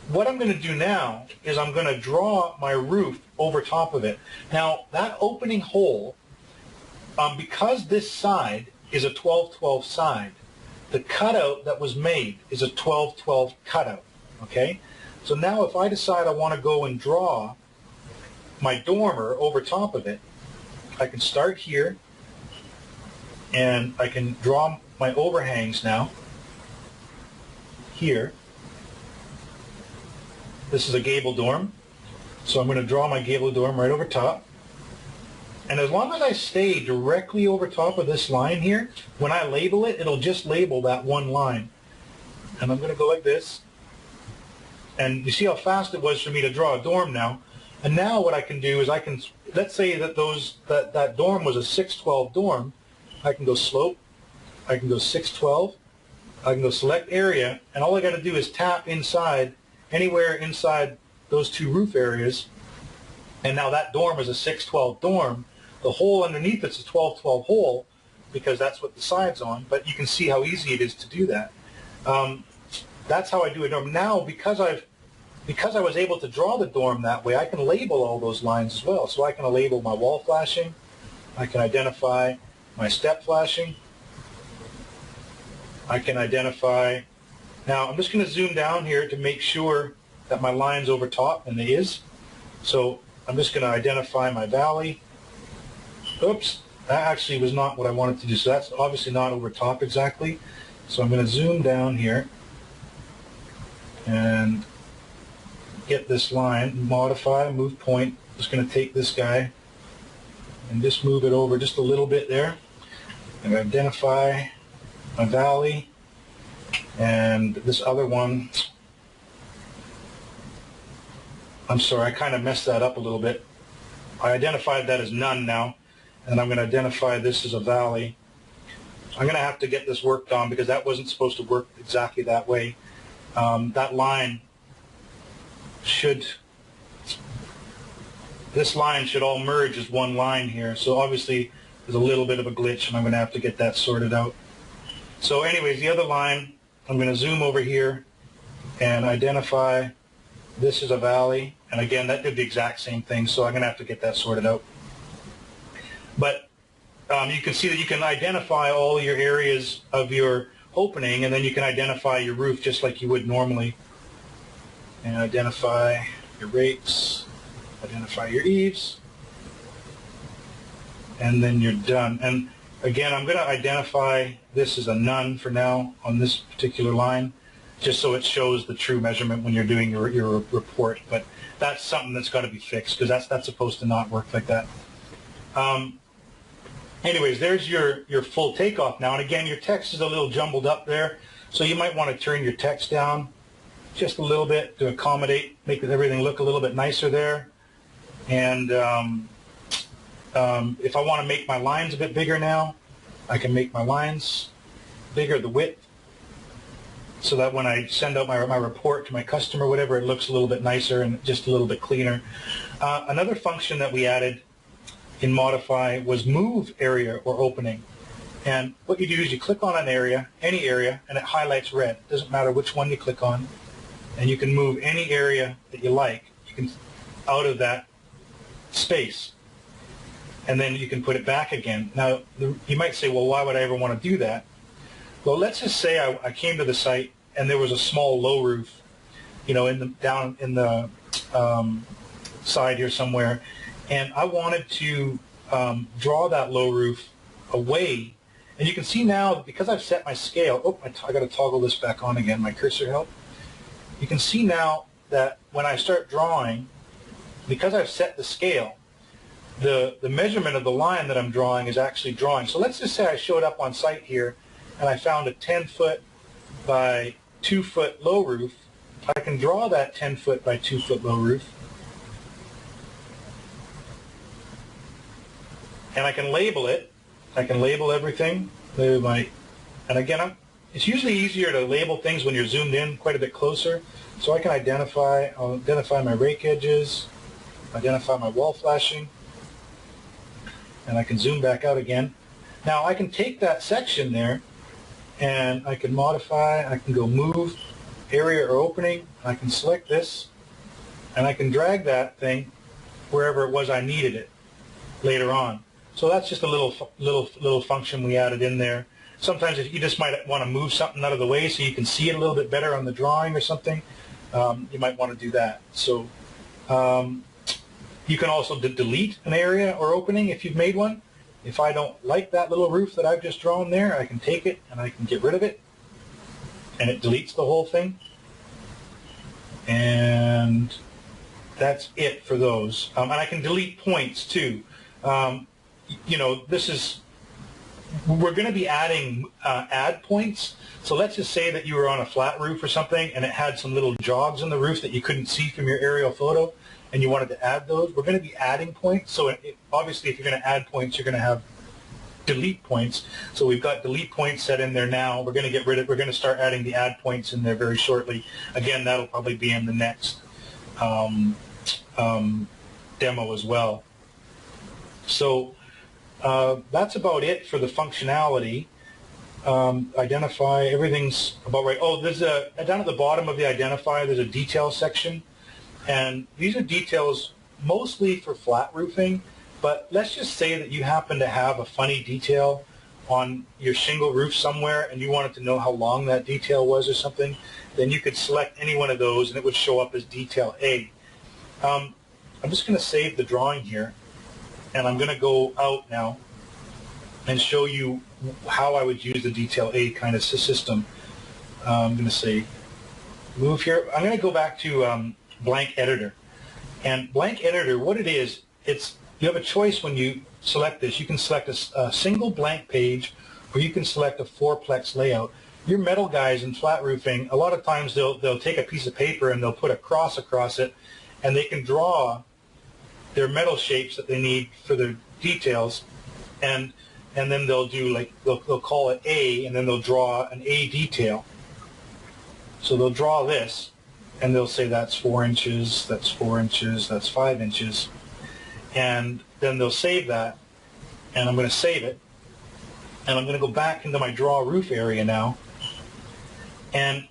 what I'm going to do now is I'm going to draw my roof over top of it. Now, that opening hole, because this side is a 12-12 side, the cutout that was made is a 12-12 cutout, okay? So now if I decide I want to go and draw my dormer over top of it, I can start here, and I can draw my overhangs now, here. This is a gable dorm, so I'm going to draw my gable dorm right over top. And as long as I stay directly over top of this line here, when I label it, it'll just label that one line. And I'm going to go like this. And you see how fast it was for me to draw a dorm now. And now what I can do is I can, let's say that that dorm was a 612 dorm. I can go slope, I can go 612, I can go select area, and all I got to do is tap inside, anywhere inside those two roof areas. And now that dorm is a 612 dorm. The hole underneath it's a 12-12 hole because that's what the side's on, but you can see how easy it is to do that. That's how I do a dorm. Now, because I was able to draw the dorm that way, I can label all those lines as well. So I can label my wall flashing, I can identify my step flashing, I can identify, now I'm just going to zoom down here to make sure that my line's over top, and it is. So I'm just going to identify my valley. Oops, that actually was not what I wanted to do. So that's obviously not over top exactly. So I'm going to zoom down here and get this line, modify, move point. Just going to take this guy and just move it over just a little bit there. And identify my valley. And this other one, I'm sorry, I kind of messed that up a little bit. I identified that as none now, and I'm going to identify this as a valley. I'm going to have to get this worked on because that wasn't supposed to work exactly that way. That line should, this line should all merge as one line here. So obviously there's a little bit of a glitch, and I'm going to have to get that sorted out. So anyways, the other line, I'm going to zoom over here and identify this is a valley, and again, that did the exact same thing, so I'm going to have to get that sorted out. But you can see that you can identify all your areas of your opening, and then you can identify your roof just like you would normally. And identify your rakes, identify your eaves, and then you're done. And again, I'm going to identify this as a none for now on this particular line, just so it shows the true measurement when you're doing your report. But that's something that's got to be fixed because that's supposed to not work like that. Anyways, there's your full takeoff now. And again, your text is a little jumbled up there, so you might want to turn your text down just a little bit to accommodate, make everything look a little bit nicer there. And if I want to make my lines a bit bigger now, I can make my lines bigger, the width, so that when I send out my report to my customer, whatever, it looks a little bit nicer and just a little bit cleaner. Another function that we added in Modify was move area or opening. And what you do is you click on an area, any area, and it highlights red. It doesn't matter which one you click on. And you can move any area that you like. You can out of that space. And then you can put it back again. Now, you might say, well, why would I ever want to do that? Well, let's just say I came to the site and there was a small low roof, you know, down in the side here somewhere, and I wanted to draw that low roof away. And you can see now, because I've set my scale, oh, I got to toggle this back on again, my cursor help. You can see now that when I start drawing, because I've set the scale, the measurement of the line that I'm drawing is actually drawing. So let's just say I showed up on site here and I found a 10-foot by 2-foot low roof. I can draw that 10-foot by 2-foot low roof. And I can label it. I can label everything. And again, it's usually easier to label things when you're zoomed in quite a bit closer. So I can I'll identify my rake edges, identify my wall flashing. and I can zoom back out again. Now I can take that section there and I can modify. I can go move, area or opening. I can select this and I can drag that thing wherever it was I needed it later on. So that's just a little function we added in there. Sometimes if you just might want to move something out of the way so you can see it a little bit better on the drawing or something, you might want to do that. So you can also delete an area or opening if you've made one. If I don't like that little roof that I've just drawn there, I can take it and I can get rid of it, and it deletes the whole thing. And that's it for those. And I can delete points too. You know, we're going to be adding add points. So let's just say that you were on a flat roof or something and it had some little jogs in the roof that you couldn't see from your aerial photo, and you wanted to add those. We're going to be adding points. So obviously if you're going to add points, you're going to have delete points. So we've got delete points set in there now. We're going to we're going to start adding the add points in there very shortly. Again, that'll probably be in the next demo as well. So that's about it for the functionality. Identify, everything's about right. Oh, there's down at the bottom of the identify, there's a detail section. And these are details mostly for flat roofing, but let's just say that you happen to have a funny detail on your shingle roof somewhere and you wanted to know how long that detail was or something, then you could select any one of those and it would show up as detail A. I'm just going to save the drawing here, and I'm going to go out now and show you how I would use the detail A kind of system. I'm going to say move here. I'm going to go back to blank editor. And blank editor, what it is, you have a choice when you select this. You can select a single blank page, or you can select a fourplex layout. Your metal guys in flat roofing, a lot of times they'll take a piece of paper and they'll put a cross across it, and they can draw their metal shapes that they need for their details, and then they'll do they'll call it A, and then they'll draw an A detail. So they'll draw this, and they'll say that's 4 inches, that's 4 inches, that's 5 inches, and then they'll save that, and I'm going to save it, and I'm going to go back into my draw roof area now, and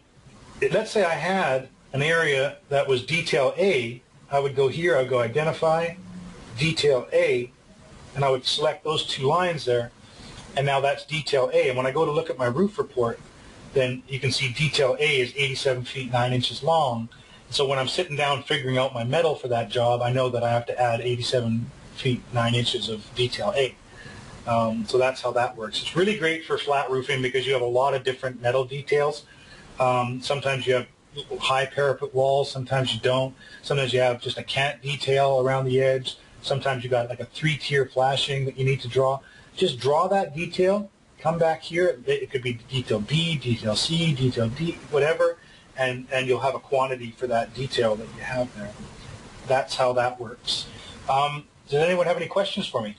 let's say I had an area that was detail A. I would go here, I would go identify, detail A, and I would select those two lines there, and now that's detail A. And when I go to look at my roof report, then you can see detail A is 87 feet 9 inches long. So when I'm sitting down figuring out my metal for that job, I know that I have to add 87 feet 9 inches of detail A. So that's how that works. It's really great for flat roofing because you have a lot of different metal details. Sometimes you have high parapet walls, sometimes you don't. Sometimes you have just a cant detail around the edge. Sometimes you got like a 3-tier flashing that you need to draw. Just draw that detail, come back here. It could be detail B, detail C, detail D, whatever, and you'll have a quantity for that detail that you have there. That's how that works. Does anyone have any questions for me?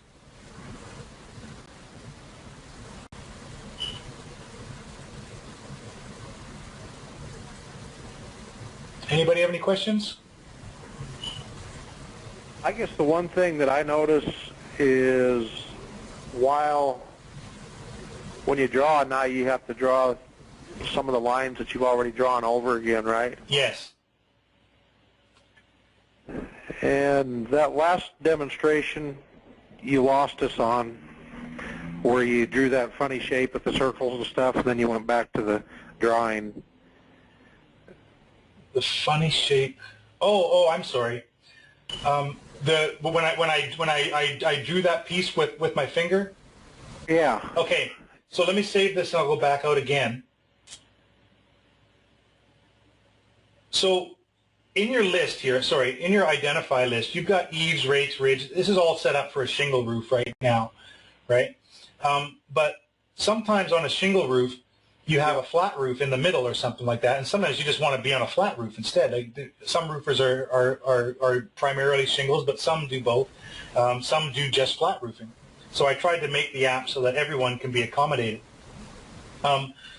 Anybody have any questions? I guess the one thing that I notice is when you draw, now you have to draw some of the lines that you've already drawn over again, right? Yes. And that last demonstration you lost us on, where you drew that funny shape with the circles and stuff, and then you went back to the drawing. The funny shape. Oh, I'm sorry. When I drew that piece with my finger. Yeah. Okay. So let me save this and I'll go back out again. So in your list here, in your identify list, you've got eaves, rates, ridge. This is all set up for a shingle roof right now, right? But sometimes on a shingle roof, you have a flat roof in the middle or something like that, and sometimes you just want to be on a flat roof instead. Some roofers are primarily shingles, but some do both. Some do just flat roofing. So I tried to make the app so that everyone can be accommodated.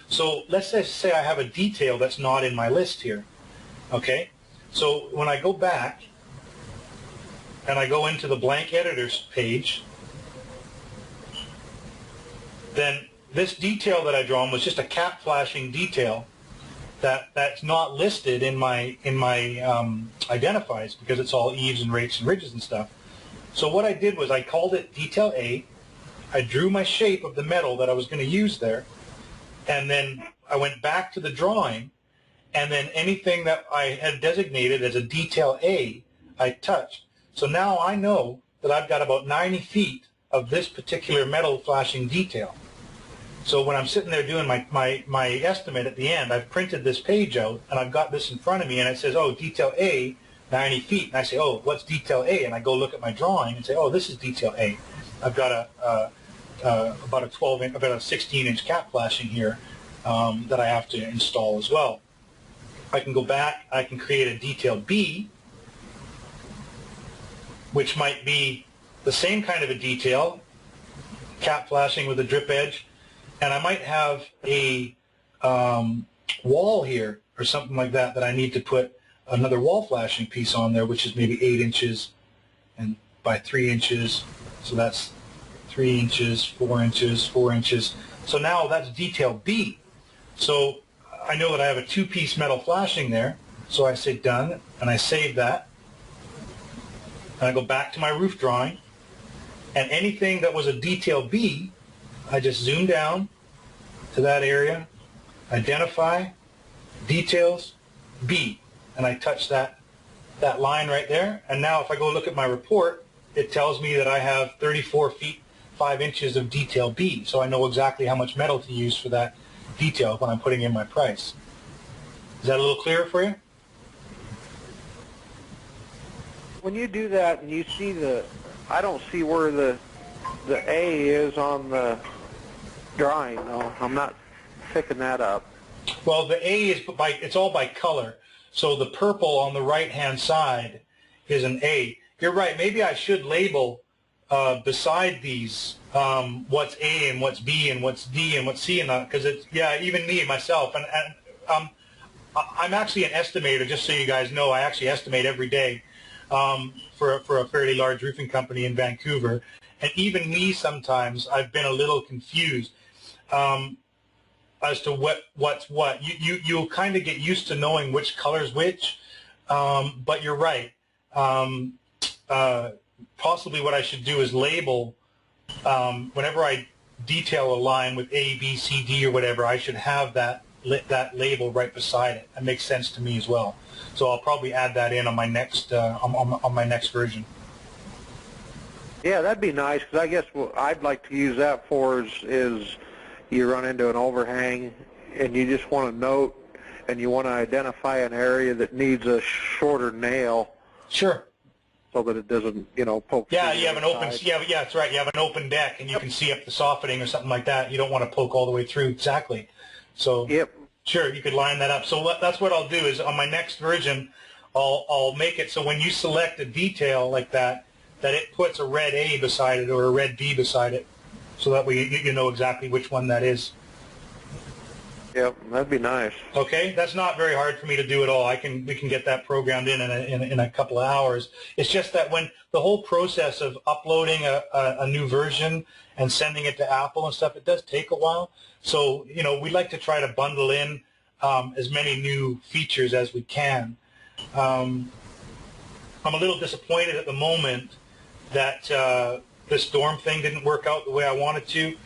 So let's just say I have a detail that's not in my list here. Okay? So when I go back and I go into the blank editors page, then this detail that I drawn was just a cap flashing detail that's not listed in my identifies because it's all eaves and rakes and ridges and stuff. So what I did was I called it detail A. I drew my shape of the metal that I was going to use there, and then I went back to the drawing, and then anything that I had designated as a detail A, I touched. So now I know that I've got about 90 feet of this particular metal flashing detail. So when I'm sitting there doing my estimate at the end, I've printed this page out, and I've got this in front of me, and it says, oh, detail A, 90 feet. And I say, oh, what's detail A? And I go look at my drawing and say, oh, this is detail A. I've got about a 12-inch, about a 16-inch cap flashing here that I have to install as well. I can go back, I can create a detail B, which might be the same kind of a detail, cap flashing with a drip edge, and I might have a wall here or something like that that I need to put another wall flashing piece on there, which is maybe 8 inches and by 3 inches. So that's 3 inches, 4 inches, 4 inches. So now that's detail B. So I know that I have a 2-piece metal flashing there. So I say done, and I save that. And I go back to my roof drawing. And anything that was a detail B, I just zoom down to that area, identify, details, B, and I touch that line right there. And now if I go look at my report, it tells me that I have 34 feet 5 inches of detail B, so I know exactly how much metal to use for that detail when I'm putting in my price. Is that a little clearer for you? When you do that and you see I don't see where the A is on the drawing. No, I'm not picking that up. Well, the A is it's all by color. So the purple on the right-hand side is an A. You're right. Maybe I should label beside these what's A and what's B and what's D and what's C and that, because it's, yeah, even me myself, and I'm actually an estimator. Just so you guys know, I actually estimate every day for a fairly large roofing company in Vancouver, and even me sometimes I've been a little confused as to what's what. You'll kind of get used to knowing which color's which, but you're right. Possibly what I should do is label, whenever I detail a line with A, B, C, D, or whatever, I should have that label right beside it. That makes sense to me as well. So I'll probably add that in on my next on my next version. Yeah, that'd be nice, because I guess what I'd like to use that for is you run into an overhang and you just want to note and you want to identify an area that needs a shorter nail. Sure. So that it doesn't, poke. Yeah, you have an open. Yeah, that's right. You have an open deck, and you can see up the softening or something like that. You don't want to poke all the way through. Exactly. So. Yep. Sure, you could line that up. So that's what I'll do is on my next version, I'll make it so when you select a detail like that, that it puts a red A beside it or a red B beside it, so that way you know exactly which one that is. Yep, that'd be nice. Okay, that's not very hard for me to do at all. We can get that programmed in a couple of hours. It's just that when the whole process of uploading a new version and sending it to Apple and stuff, it does take a while. So we'd like to try to bundle in as many new features as we can. I'm a little disappointed at the moment that this dorm thing didn't work out the way I wanted to.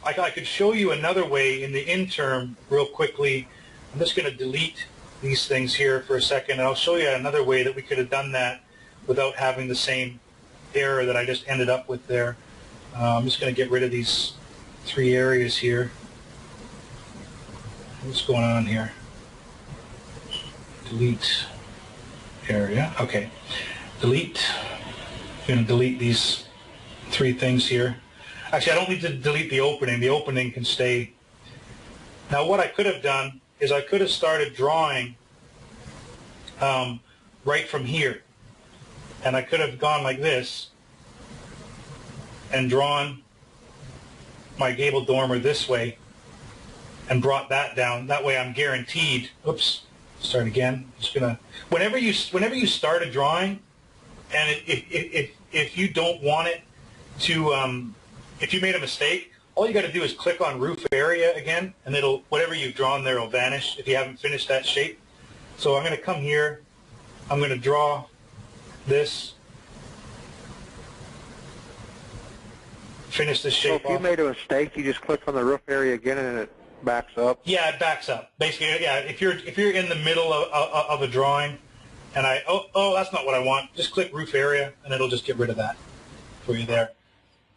I could show you another way in the interim real quickly. I'm just going to delete these things here for a second, and I'll show you another way that we could have done that without having the same error that I just ended up with there. I'm just going to get rid of these 3 areas here. What's going on here? Delete area. Okay. Delete. I'm going to delete these 3 things here. Actually, I don't need to delete the opening. The opening can stay. Now, what I could have done is I could have started drawing right from here. And I could have gone like this and drawn my gable dormer this way and brought that down. That way I'm guaranteed. Oops. Start again. Just gonna. Whenever you start a drawing, and if you don't want it to, if you made a mistake all you got to do is click on roof area again, and it'll, whatever you've drawn there will vanish if you haven't finished that shape. So I'm going to come here, I'm going to draw this, finish this So shape if you off. made a mistake, you just click on the roof area again and it backs up? Yeah, it backs up. Basically, yeah, if you're in the middle of a drawing, and oh, that's not what I want, just click roof area, and it'll just get rid of that for you there.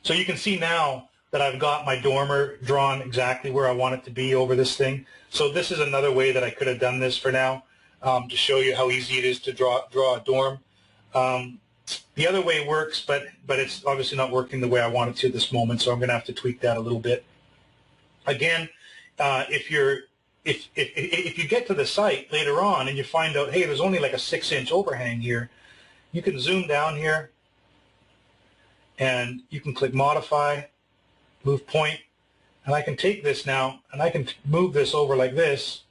So you can see now that I've got my dormer drawn exactly where I want it to be over this thing. So this is another way that I could have done this for now, to show you how easy it is to draw a dorm. The other way works, but it's obviously not working the way I want it to at this moment, so I'm going to have to tweak that a little bit. Again, if you get to the site later on and you find out, hey, there's only like a 6-inch overhang here, you can zoom down here and you can click modify, move point, and I can take this now and I can move this over like this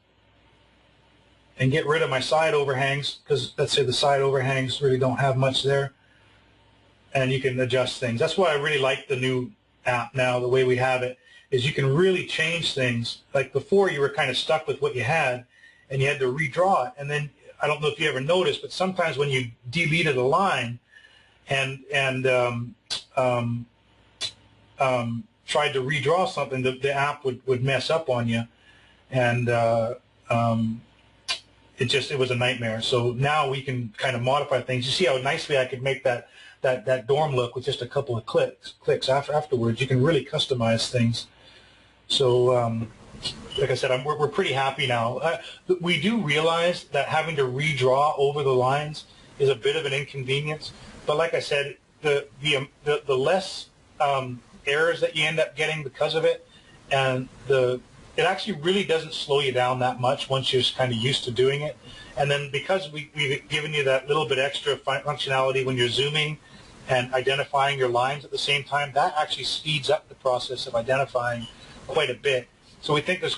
and get rid of my side overhangs, because let's say the side overhangs really don't have much there, and you can adjust things. That's why I really like the new app now, the way we have it, is you can really change things. Like before, you were kind of stuck with what you had, and you had to redraw it. And then, I don't know if you ever noticed, but sometimes when you deleted a line and tried to redraw something, the app would mess up on you, and it was a nightmare. So now we can kind of modify things. You see how nicely I could make that dorm look with just a couple of clicks afterwards. You can really customize things. So like I said, we're pretty happy now. We do realize that having to redraw over the lines is a bit of an inconvenience, but like I said, the less errors that you end up getting because of it, and it actually really doesn't slow you down that much once you're kind of used to doing it. And then because we've given you that little bit extra functionality when you're zooming and identifying your lines at the same time, that actually speeds up the process of identifying quite a bit. So we think there's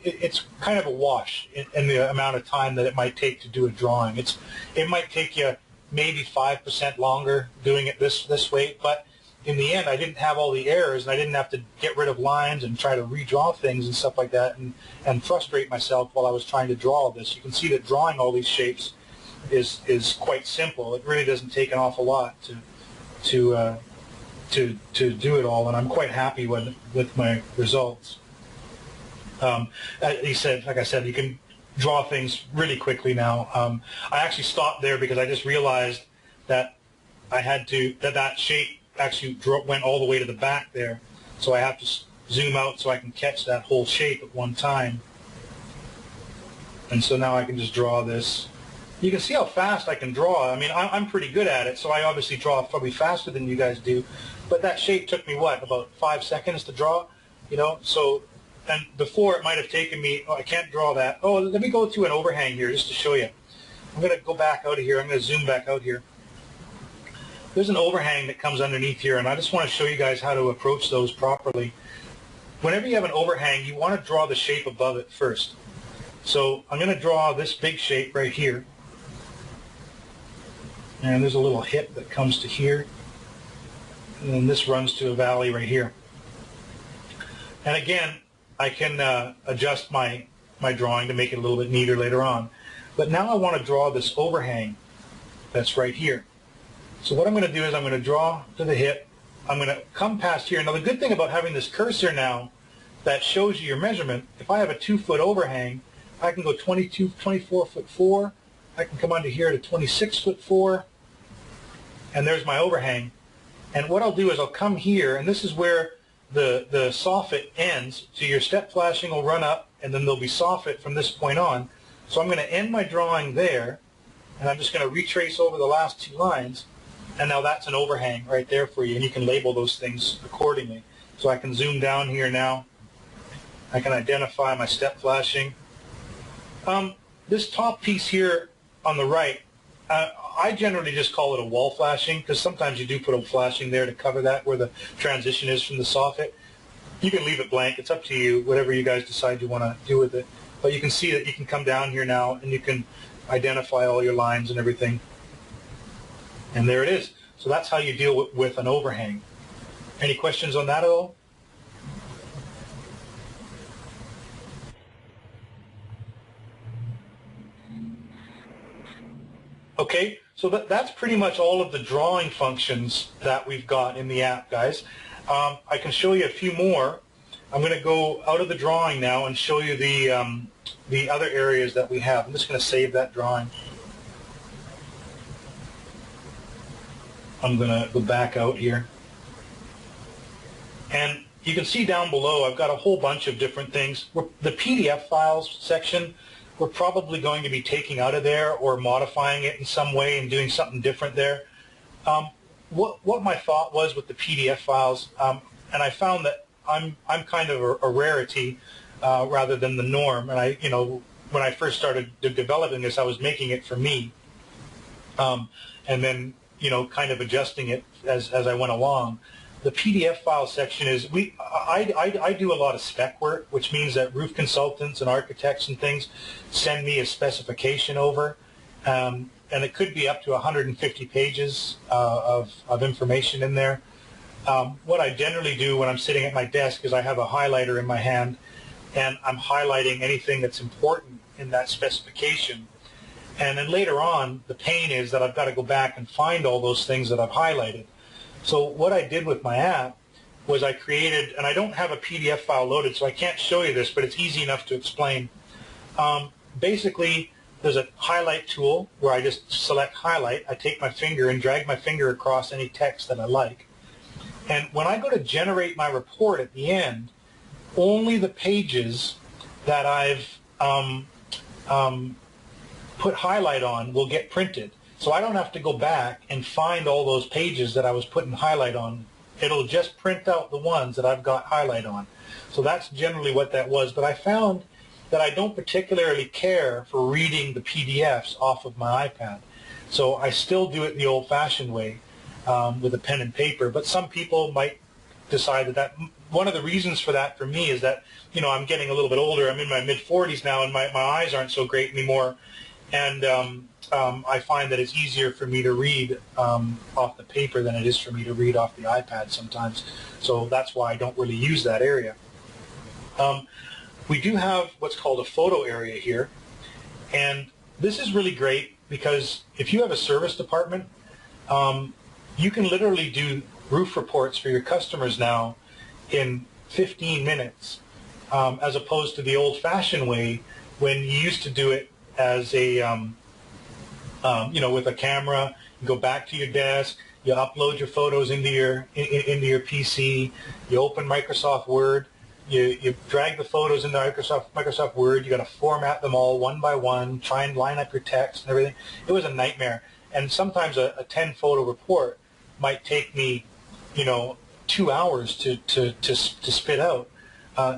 it's kind of a wash in the amount of time that it might take to do a drawing. It might take you maybe 5% longer doing it this way, but in the end, I didn't have all the errors, and I didn't have to get rid of lines and try to redraw things and stuff like that, and frustrate myself while I was trying to draw all this. You can see that drawing all these shapes is quite simple. It really doesn't take an awful lot to do it all, and I'm quite happy with my results. Like I said, you can draw things really quickly now. I actually stopped there because I just realized that I had to that shape actually went all the way to the back there, so I have to zoom out so I can catch that whole shape at one time. And so now I can just draw this. You can see how fast I can draw. I mean, I'm pretty good at it, so I obviously draw probably faster than you guys do, but that shape took me, what, about 5 seconds to draw, you know? So, and before it might have taken me, oh, I can't draw that. Oh, let me go to an overhang here just to show you. I'm going to go back out of here. I'm going to zoom back out here. There's an overhang that comes underneath here, and I just want to show you guys how to approach those properly. Whenever you have an overhang, you want to draw the shape above it first. So I'm going to draw this big shape right here. And there's a little hip that comes to here. And then this runs to a valley right here. And again, I can adjust my drawing to make it a little bit neater later on. But now I want to draw this overhang that's right here. So what I'm going to do is I'm going to draw to the hip. I'm going to come past here. Now the good thing about having this cursor now that shows you your measurement, if I have a 2-foot overhang, I can go 24'4". I can come under here to 26'4", and there's my overhang. And what I'll do is I'll come here, and this is where the soffit ends. So your step flashing will run up, and then there'll be soffit from this point on. So I'm going to end my drawing there, and I'm just going to retrace over the last 2 lines. And now that's an overhang right there for you, and you can label those things accordingly. So I can zoom down here now. I can identify my step flashing. This top piece here on the right, I generally just call it a wall flashing, because sometimes you do put a flashing there to cover that where the transition is from the soffit. You can leave it blank. It's up to you, whatever you guys decide you want to do with it. But you can see that you can come down here now, and you can identify all your lines and everything. And there it is. So that's how you deal with an overhang. Any questions on that at all? Okay, so that's pretty much all of the drawing functions that we've got in the app, guys. I can show you a few more. I'm going to go out of the drawing now and show you the other areas that we have. I'm just going to save that drawing. I'm going to go back out here. And you can see down below I've got a whole bunch of different things. The PDF files section, we're probably going to be taking out of there or modifying it in some way and doing something different there. What my thought was with the PDF files, and I found that I'm kind of a rarity rather than the norm. And when I first started developing this, I was making it for me, and then kind of adjusting it as I went along. The PDF file section is I do a lot of spec work, which means that roof consultants and architects and things send me a specification over, and it could be up to 150 pages of information in there. What I generally do when I'm sitting at my desk is I have a highlighter in my hand, and I'm highlighting anything that's important in that specification. And then later on, the pain is that I've got to go back and find all those things that I've highlighted. So what I did with my app was I created, and I don't have a PDF file loaded, so I can't show you this, but it's easy enough to explain. Basically, there's a highlight tool where I just select highlight. I take my finger and drag my finger across any text that I like. And when I go to generate my report at the end, only the pages that I've put highlight on will get printed. So I don't have to go back and find all those pages that I was putting highlight on. It'll just print out the ones that I've got highlight on. So that's generally what that was. But I found that I don't particularly care for reading the PDFs off of my iPad. So I still do it the old-fashioned way with a pen and paper. But some people might decide that one of the reasons for that for me is that, I'm getting a little bit older. I'm in my mid-40s now, and my eyes aren't so great anymore. And I find that it's easier for me to read off the paper than it is for me to read off the iPad sometimes. So that's why I don't really use that area. We do have what's called a photo area here. And this is really great because if you have a service department, you can literally do roof reports for your customers now in 15 minutes as opposed to the old-fashioned way when you used to do it as a, with a camera. You go back to your desk, you upload your photos into your PC, you open Microsoft Word, you drag the photos into Microsoft Word, you got to format them all one by one, try and line up your text and everything. It was a nightmare. And sometimes a 10-photo report might take me, 2 hours to spit out.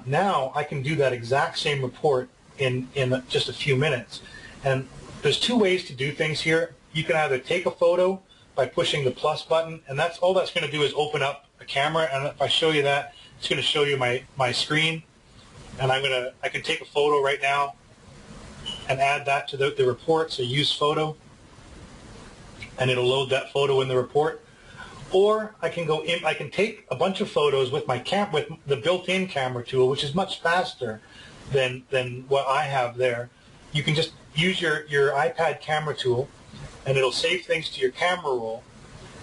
Now I can do that exact same report in just a few minutes. And there's two ways to do things here. You can either take a photo by pushing the plus button, and that's all that's going to do is open up a camera. And if I show you that, it's going to show you my screen. And I can take a photo right now and add that to the report. So use photo, and it'll load that photo in the report. Or I can go in. I can take a bunch of photos with with the built-in camera tool, which is much faster than what I have there. You can just use your iPad camera tool, and it'll save things to your camera roll.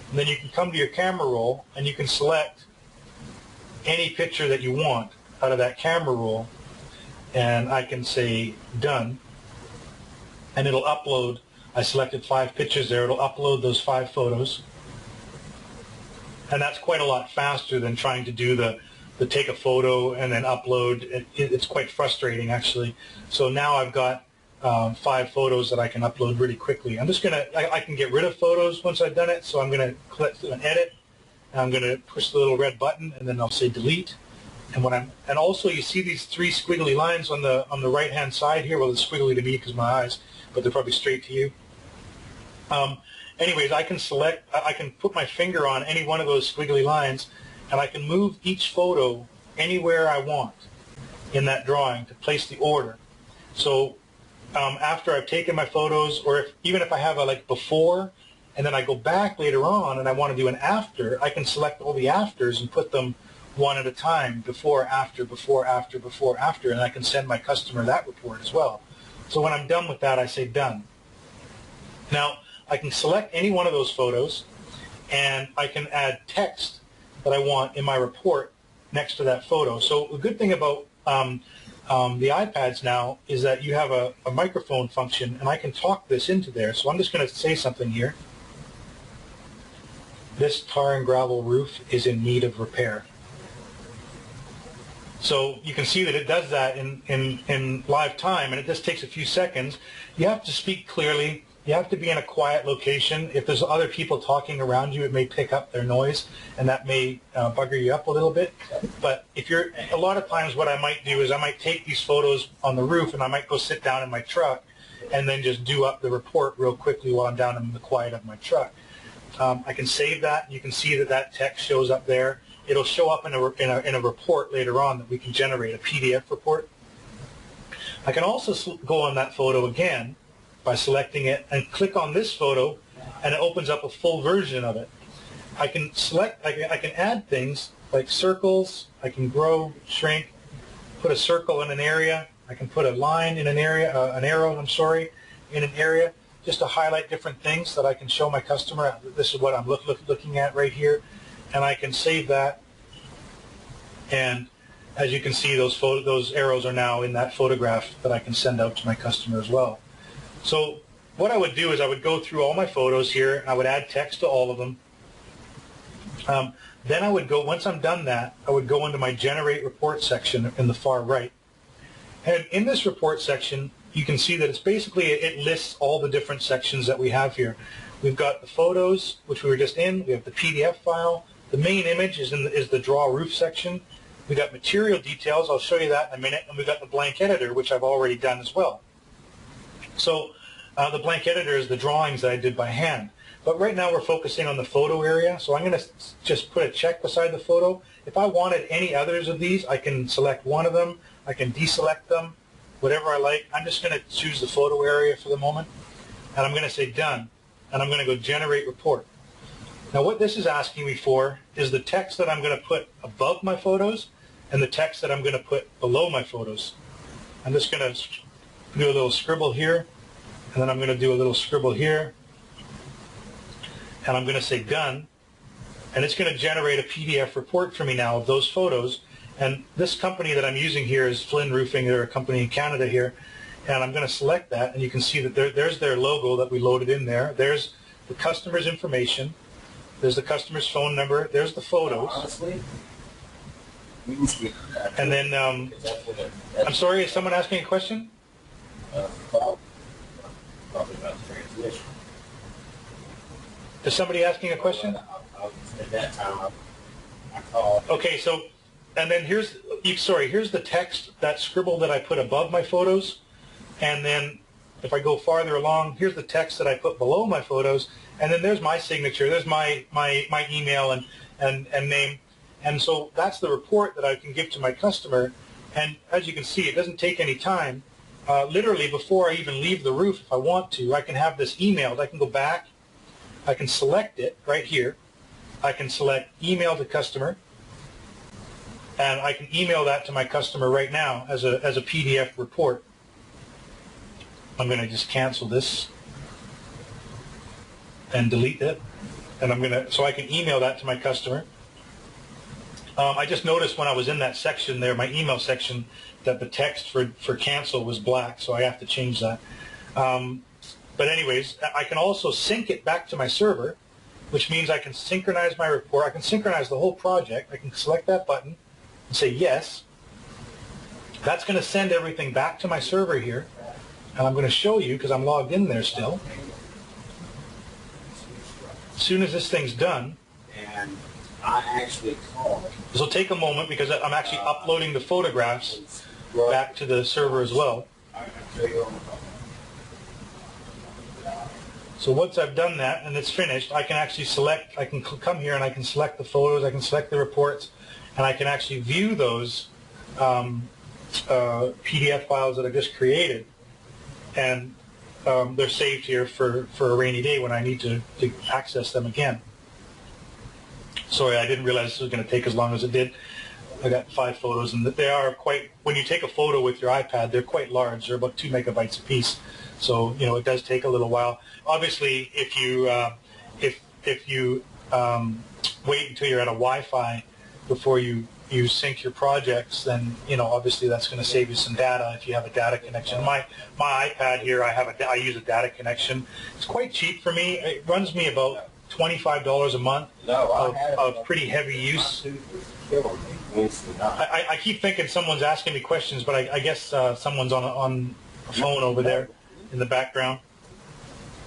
And then you can come to your camera roll, and you can select any picture that you want out of that camera roll, and I can say done, and it'll upload. I selected 5 pictures there. It'll upload those 5 photos, and that's quite a lot faster than trying to do the take a photo and then upload. It's quite frustrating, actually. So now I've got 5 photos that I can upload really quickly. I'm just I can get rid of photos once I've done it, so I'm going to click and edit, and I'm going to push the little red button, and then I'll say delete. And also you see these 3 squiggly lines on the right hand side here. Well, it's squiggly to me because of my eyes, but they're probably straight to you. Anyways, I can put my finger on any one of those squiggly lines, and I can move each photo anywhere I want in that drawing to place the order. So after I've taken my photos, or even if I have a before, and then I go back later on and I want to do an after, I can select all the afters and put them one at a time, before, after, before, after, before, after, and I can send my customer that report as well. So when I'm done with that, I say done. Now, I can select any one of those photos, and I can add text that I want in my report next to that photo. So a good thing about the iPads now is that you have a microphone function, and I can talk this into there. So I'm just going to say something here. This tar and gravel roof is in need of repair. So you can see that it does that in live time, and it just takes a few seconds. You have to speak clearly. You have to be in a quiet location. If there's other people talking around you, it may pick up their noise, and that may bugger you up a little bit. But if you're, a lot of times what I might do is I might take these photos on the roof, and I might go sit down in my truck and then just do up the report real quickly while I'm down in the quiet of my truck. I can save that. You can see that that text shows up there. It'll show up in a report later on that we can generate, a PDF report. I can also go on that photo again by selecting it and click on this photo, and it opens up a full version of it. I can select, I can add things like circles. I can grow, shrink, put a circle in an area. I can put a line in an area, an arrow, I'm sorry, in an area, just to highlight different things that I can show my customer. This is what I'm looking at right here, and I can save that. And as you can see, those arrows are now in that photograph that I can send out to my customer as well. So what I would do is I would go through all my photos here. I would add text to all of them. Then I would go, once I'm done that, I would go into my Generate Report section in the far right. And in this report section, you can see that it's basically, it lists all the different sections that we have here. We've got the photos, which we were just in. We have the PDF file. The main image is the Draw Roof section. We got material details. I'll show you that in a minute. And we've got the blank editor, which I've already done as well. So the blank editor is the drawings that I did by hand. But right now we're focusing on the photo area. So I'm going to just put a check beside the photo. If I wanted any others of these, I can select one of them. I can deselect them, whatever I like. I'm just going to choose the photo area for the moment. And I'm going to say done. And I'm going to go Generate Report. Now what this is asking me for is the text that I'm going to put above my photos and the text that I'm going to put below my photos. I'm just going to do a little scribble here, and then I'm going to do a little scribble here, and I'm going to say done, and it's going to generate a PDF report for me now of those photos. And this company that I'm using here is Flynn Roofing. They're a company in Canada here, and I'm going to select that, and you can see that there's their logo that we loaded in there. There's the customer's information. There's the customer's phone number. There's the photos. Honestly, and then, I'm sorry, is someone asking a question? probably about the transmission. Is somebody asking a question? At that time, I called. Okay, so, and then here's the text, that scribble that I put above my photos, and then if I go farther along, here's the text that I put below my photos, and then there's my signature, there's my email and name, and so that's the report that I can give to my customer. And as you can see, it doesn't take any time. Literally before I even leave the roof, if I want to, I can have this emailed. I can go back, I can select it right here, I can select email to customer, and I can email that to my customer right now as a PDF report. I'm going to just cancel this and delete it, and so I can email that to my customer. I just noticed when I was in that section there, my email section, that the text for cancel was black, so I have to change that. But anyways, I can also sync it back to my server, which means I can synchronize my report. I can synchronize the whole project. I can select that button and say yes. That's going to send everything back to my server here, and I'm going to show you because I'm logged in there still. As soon as this thing's done, And I actually called. this will take a moment because I'm actually uploading the photographs back to the server as well. I can tell you on the phone. So once I've done that and it's finished, I can actually select, I can come here and I can select the photos, I can select the reports, and I can actually view those PDF files that I've just created. And they're saved here for a rainy day when I need to access them again. Sorry, I didn't realize this was going to take as long as it did. I got 5 photos, and they are quite, when you take a photo with your iPad, they're quite large. They're about 2 megabytes a piece. So, you know, it does take a little while. Obviously, if you wait until you're at a Wi-Fi before you sync your projects, then, you know, obviously that's going to save you some data if you have a data connection. My iPad here, I use a data connection. It's quite cheap for me. It runs me about $25 a month of pretty heavy use. I keep thinking someone's asking me questions, but I guess someone's on a phone over there in the background.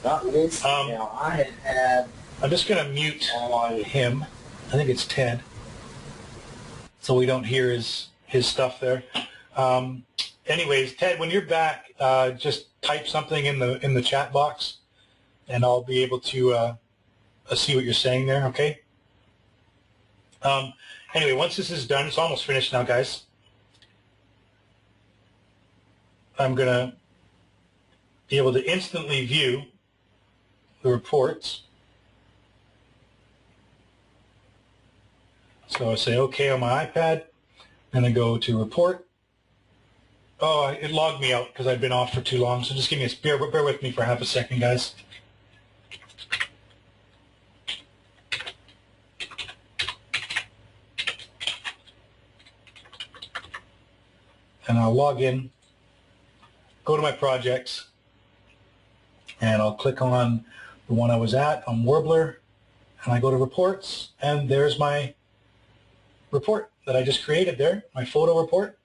Now, I had I'm just going to mute him. I think it's Ted, so we don't hear his stuff there. Anyways, Ted, when you're back, just type something in the chat box, and I'll be able to see what you're saying there. Okay. Anyway, once this is done, it's almost finished now, guys. I'm going to be able to instantly view the reports. So I say OK on my iPad, and I go to report. Oh, it logged me out because I've been off for too long. So just give me bear with me for half a second, guys. And I'll log in, go to my projects, and I'll click on the one I was at on Warbler, and I go to reports, and there's my report that I just created there, my photo report,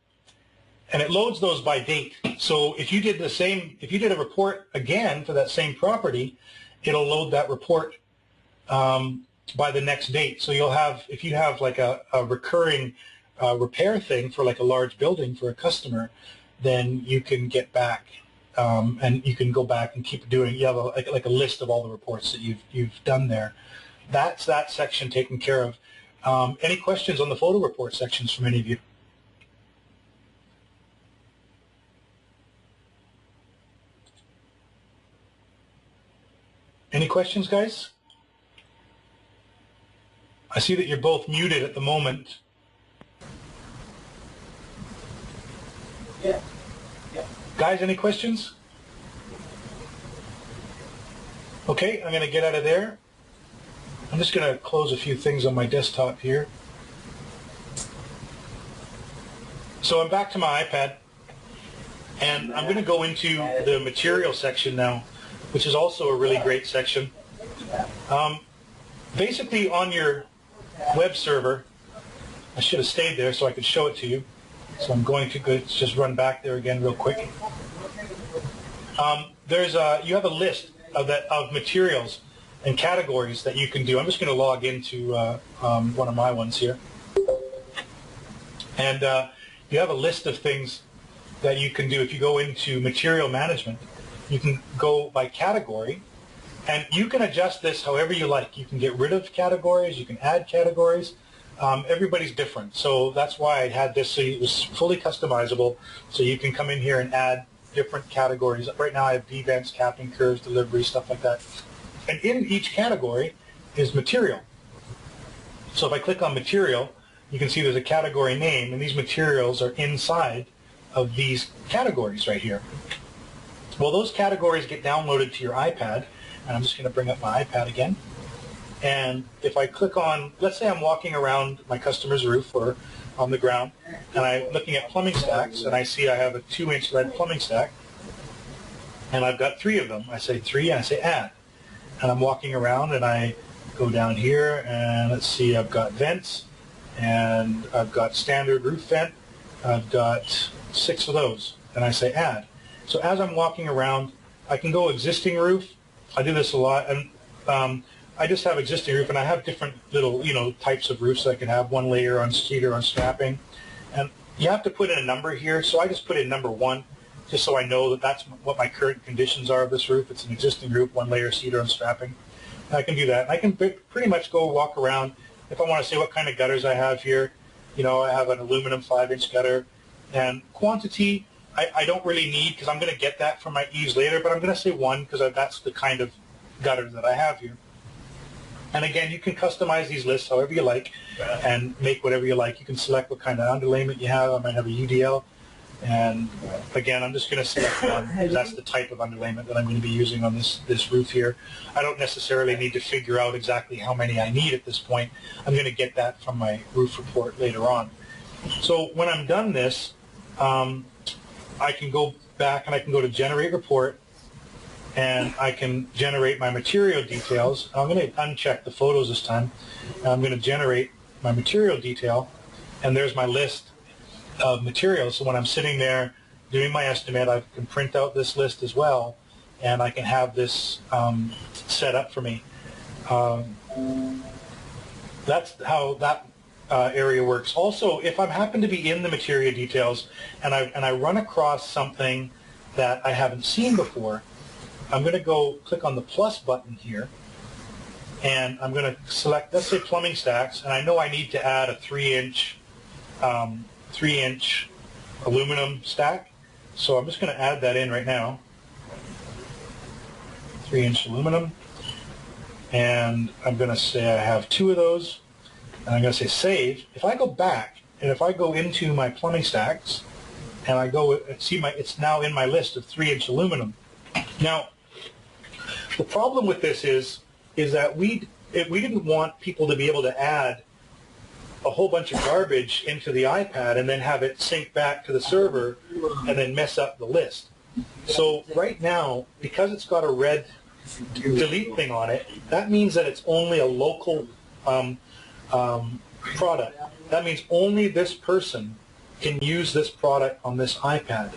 and it loads those by date. So if you did the same, if you did a report again for that same property, it'll load that report by the next date. So you'll have, if you have like a recurring repair thing for like a large building for a customer, then you can get back and you can go back and keep doing. You have like a list of all the reports that you've done there. That's that section taken care of. Any questions on the photo report sections from any of you? Any questions, guys? I see that you're both muted at the moment. Yeah. Guys, any questions? Okay, I'm going to get out of there. I'm just going to close a few things on my desktop here. So I'm back to my iPad, and I'm going to go into the material section now, which is also a really great section. Basically, on your web server, I should have stayed there so I could show it to you. So I'm going to just run back there again real quick. You have a list of materials and categories that you can do. I'm just going to log into one of my ones here. And you have a list of things that you can do. If you go into material management, you can go by category, and you can adjust this however you like. You can get rid of categories, you can add categories. Everybody's different, so that's why I had this, so it was fully customizable, so you can come in here and add different categories. Right now I have events, capping curves, delivery, stuff like that. And in each category is material. So if I click on material, you can see there's a category name, and these materials are inside of these categories right here. Well, those categories get downloaded to your iPad, and I'm just going to bring up my iPad again. And if I click on, let's say I'm walking around my customer's roof or on the ground, and I'm looking at plumbing stacks, and I see I have a 2-inch lead plumbing stack, and I've got 3 of them. I say 3, and I say add. And I'm walking around, and I go down here, and let's see, I've got vents, and I've got standard roof vent. I've got 6 of those, and I say add. So as I'm walking around, I can go existing roof. I do this a lot, and I just have existing roof, and I have different little, types of roofs I can have. 1 layer on cedar on strapping, and you have to put in a number here. So I just put in number 1, just so I know that that's what my current conditions are of this roof. It's an existing roof, 1 layer cedar on strapping. And I can do that. And I can pretty much go walk around. If I want to say what kind of gutters I have here, I have an aluminum 5-inch gutter, and quantity I don't really need, because I'm going to get that from my eaves later. But I'm going to say 1 because that's the kind of gutter that I have here. And again, you can customize these lists however you like and make whatever you like. You can select what kind of underlayment you have. I might have a UDL. And again, I'm just going to select one because that's the type of underlayment that I'm going to be using on this roof here. I don't necessarily need to figure out exactly how many I need at this point. I'm going to get that from my roof report later on. So when I'm done this, I can go back and I can go to Generate Report, and I can generate my material details. I'm going to uncheck the photos this time. And I'm going to generate my material detail, and there's my list of materials. So when I'm sitting there doing my estimate, I can print out this list as well, and I can have this set up for me. That's how that area works. Also, if I happen to be in the material details and I run across something that I haven't seen before, I'm going to go click on the plus button here, and I'm going to select, let's say, plumbing stacks, and I know I need to add a 3-inch aluminum stack. So I'm just going to add that in right now. 3-inch aluminum. And I'm going to say I have 2 of those. And I'm going to say save. If I go back, and if I go into my plumbing stacks, and I go and see it's now in my list of 3-inch aluminum. Now, the problem with this is that we didn't want people to be able to add a whole bunch of garbage into the iPad and then have it sync back to the server and then mess up the list. So right now, because it's got a red delete thing on it, that means that it's only a local product. That means only this person can use this product on this iPad.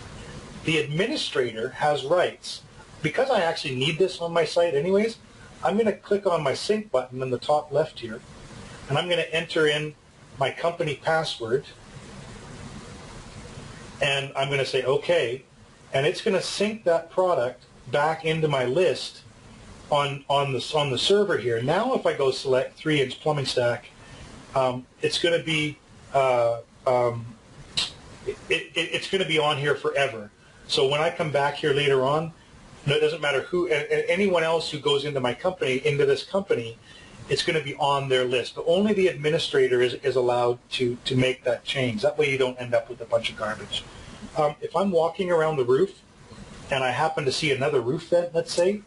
The administrator has rights. Because I actually need this on my site anyways, I'm going to click on my sync button in the top left here, and I'm going to enter in my company password, and I'm going to say OK, and it's going to sync that product back into my list on the server here. Now if I go select 3-inch plumbing stack, it's going to be it's going to be on here forever. So when I come back here later on, it doesn't matter who, anyone else who goes into my company, into this company, it's going to be on their list. But only the administrator is allowed to make that change. That way you don't end up with a bunch of garbage. If I'm walking around the roof and I happen to see another roof vent, let's say,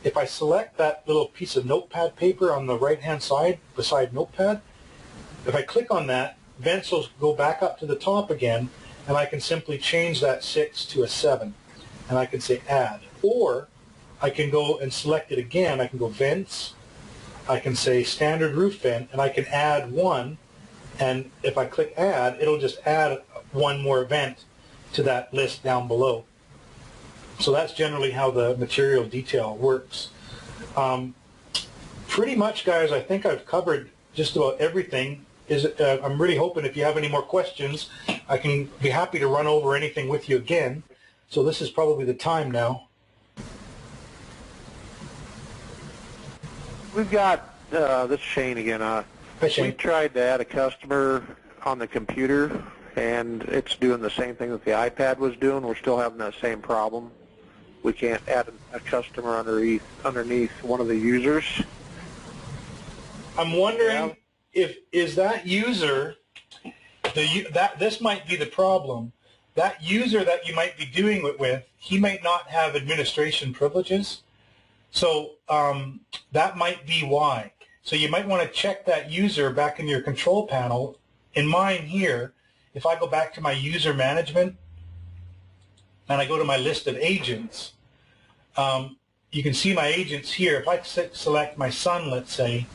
if I select that little piece of notepad paper on the right-hand side beside notepad, if I click on that, vents will go back up to the top again, and I can simply change that 6 to a 7. And I can say add. Or I can go and select it again. I can go vents. I can say standard roof vent, and I can add 1. And if I click add, it'll just add 1 more vent to that list down below. So that's generally how the material detail works. Pretty much, guys, I think I've covered just about everything. I'm really hoping if you have any more questions, I can be happy to run over anything with you again. So this is probably the time now. We've got, this is Shane again. Hi, Shane. We tried to add a customer on the computer, and it's doing the same thing that the iPad was doing. We're still having that same problem. We can't add a customer underneath one of the users. I'm wondering if that user, this might be the problem. That user that you might be doing it with, he might not have administration privileges. So that might be why. So you might want to check that user back in your control panel. In mine here, if I go back to my user management and I go to my list of agents, you can see my agents here. If I select my son, let's say,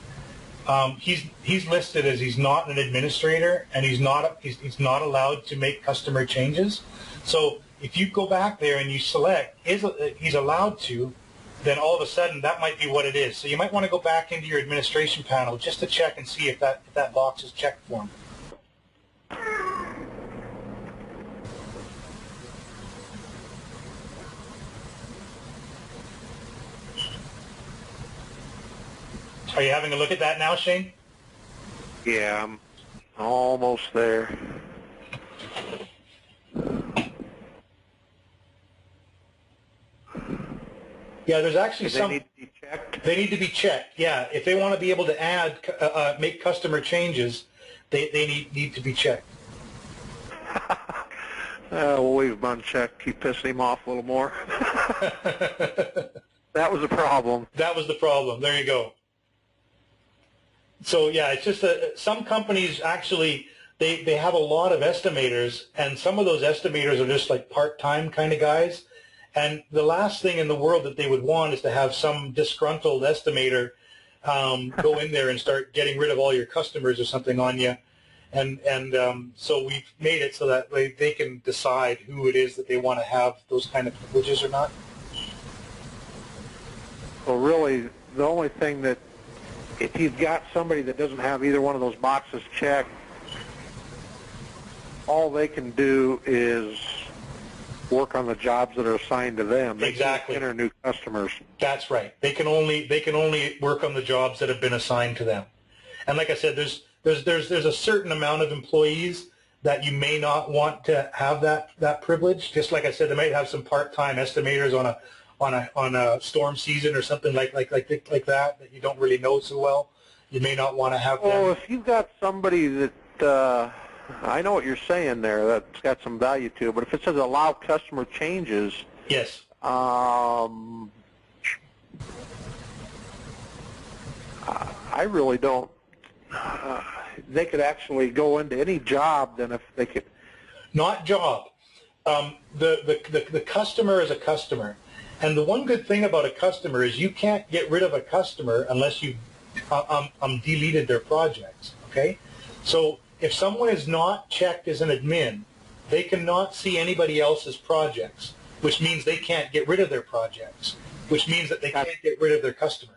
he's listed as he's not an administrator, and he's not allowed to make customer changes. So if you go back there and you select he's allowed to, then all of a sudden that might be what it is. So you might want to go back into your administration panel just to check and see if that box is checked for him. Are you having a look at that now, Shane? Yeah, I'm almost there. Yeah, there's actually Do they need to be checked? They need to be checked. Yeah, if they want to be able to add, make customer changes, they need to be checked. We'll leave him unchecked. Keep pissing him off a little more. That was a problem. That was the problem. There you go. So yeah, it's just some companies actually they have a lot of estimators, and some of those estimators are just like part-time kind of guys. And the last thing in the world that they would want is to have some disgruntled estimator go in there and start getting rid of all your customers or something on you. And so we've made it so that they can decide who it is that they want to have those kind of privileges or not. So really, the only thing that, if you've got somebody that doesn't have either one of those boxes checked, all they can do is work on the jobs that are assigned to them. They Exactly. can't enter new customers. That's right. They can only work on the jobs that have been assigned to them. And like I said, there's a certain amount of employees that you may not want to have that privilege. Just like I said, they might have some part-time estimators on a storm season or something like that you don't really know so well. You may not want to have them. Well, if you've got somebody that, I know what you're saying there, that's got some value to it, but if it says allow customer changes, Yes. I really don't. They could actually go into any job then if they could. Not job. The customer is a customer. And the one good thing about a customer is you can't get rid of a customer unless you deleted their projects, okay? So if someone is not checked as an admin, they cannot see anybody else's projects, which means they can't get rid of their projects, which means that they can't get rid of their customer.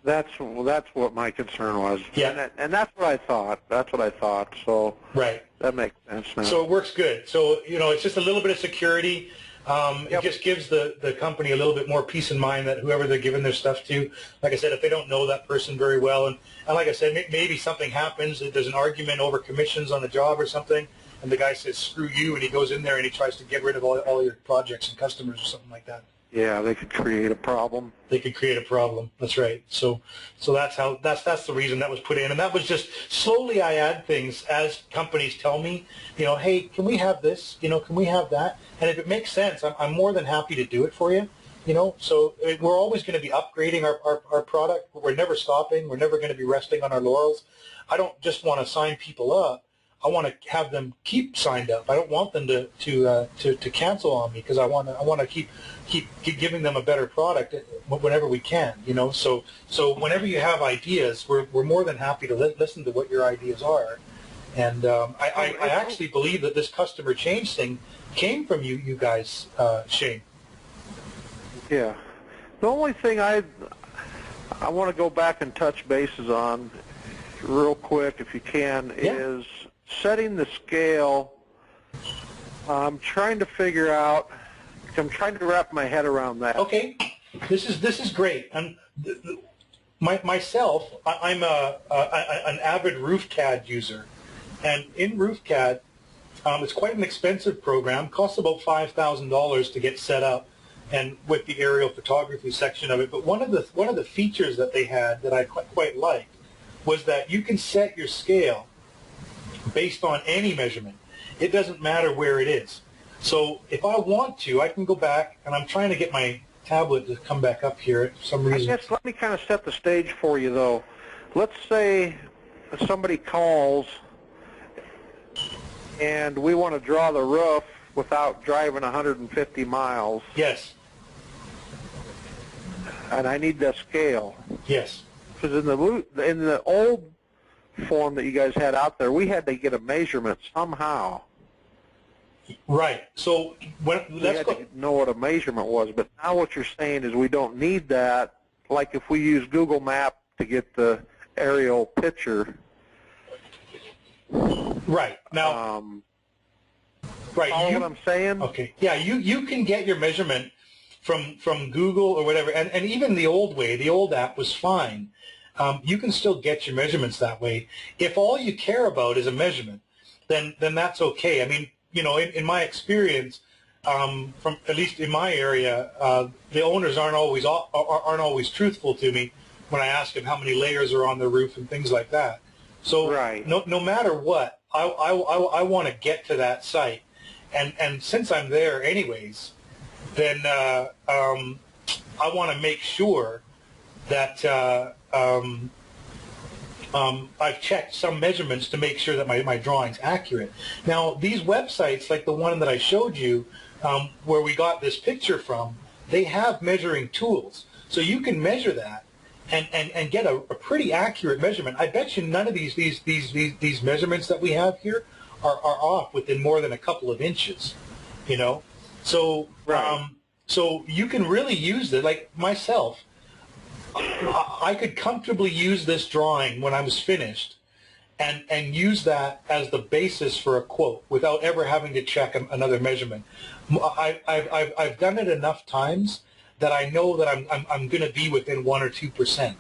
That's what my concern was. Yeah. And that's what I thought. That's what I thought. So Right. that makes sense now. So it works good. So, it's just a little bit of security. It just gives the company a little bit more peace of mind that whoever they're giving their stuff to, like I said, if they don't know that person very well, and like I said, maybe something happens, there's an argument over commissions on the job or something, and the guy says, screw you, and he goes in there and he tries to get rid of all your projects and customers or something like that. Yeah, they could create a problem. They could create a problem. That's right. So that's the reason that was put in, and that was just slowly I add things as companies tell me, hey, can we have this? Can we have that? And if it makes sense, I'm more than happy to do it for you. So we're always going to be upgrading our product. We're never stopping. We're never going to be resting on our laurels. I don't just want to sign people up. I want to have them keep signed up. I don't want them to cancel on me because I want to keep giving them a better product whenever we can. So whenever you have ideas, we're more than happy to listen to what your ideas are. And I actually believe that this customer change thing came from you guys, Shane. Yeah. The only thing I want to go back and touch bases on real quick, if you can, is setting the scale. I'm trying to figure out. I'm trying to wrap my head around that. Okay, this is great. Myself, I'm an avid RoofCAD user, and in RoofCAD, it's quite an expensive program. Costs about $5,000 to get set up, and with the aerial photography section of it. But one of the features that they had that I quite liked was that you can set your scale based on any measurement. It doesn't matter where it is. So if I want to, I can go back, and I'm trying to get my tablet to come back up here for some reason. I guess let me kind of set the stage for you, though. Let's say somebody calls, and we want to draw the roof without driving 150 miles. Yes. And I need that scale. Yes. Because in the old form that you guys had out there, we had to get a measurement somehow. Right. So We had to know what a measurement was, but now what you're saying is we don't need that. Like if we use Google Map to get the aerial picture. Right. Now. Right. Follow what I'm saying? Okay. Yeah. You can get your measurement from Google or whatever, and even the old way, the old app was fine. You can still get your measurements that way. If all you care about is a measurement, then that's okay. I mean, in my experience, from at least in my area, the owners aren't always truthful to me when I ask them how many layers are on the roof and things like that. So Right. no matter what, I want to get to that site, and since I'm there anyways, then I want to make sure that I've checked some measurements to make sure that my drawing's accurate. Now, these websites, like the one that I showed you, where we got this picture from, they have measuring tools. So you can measure that and get a pretty accurate measurement. I bet you none of these measurements that we have here are off within more than a couple of inches, you know? So, Right. so you can really use it, like myself, I could comfortably use this drawing when I was finished and use that as the basis for a quote without ever having to check another measurement. I've done it enough times that I know that I'm going to be within 1 or 2%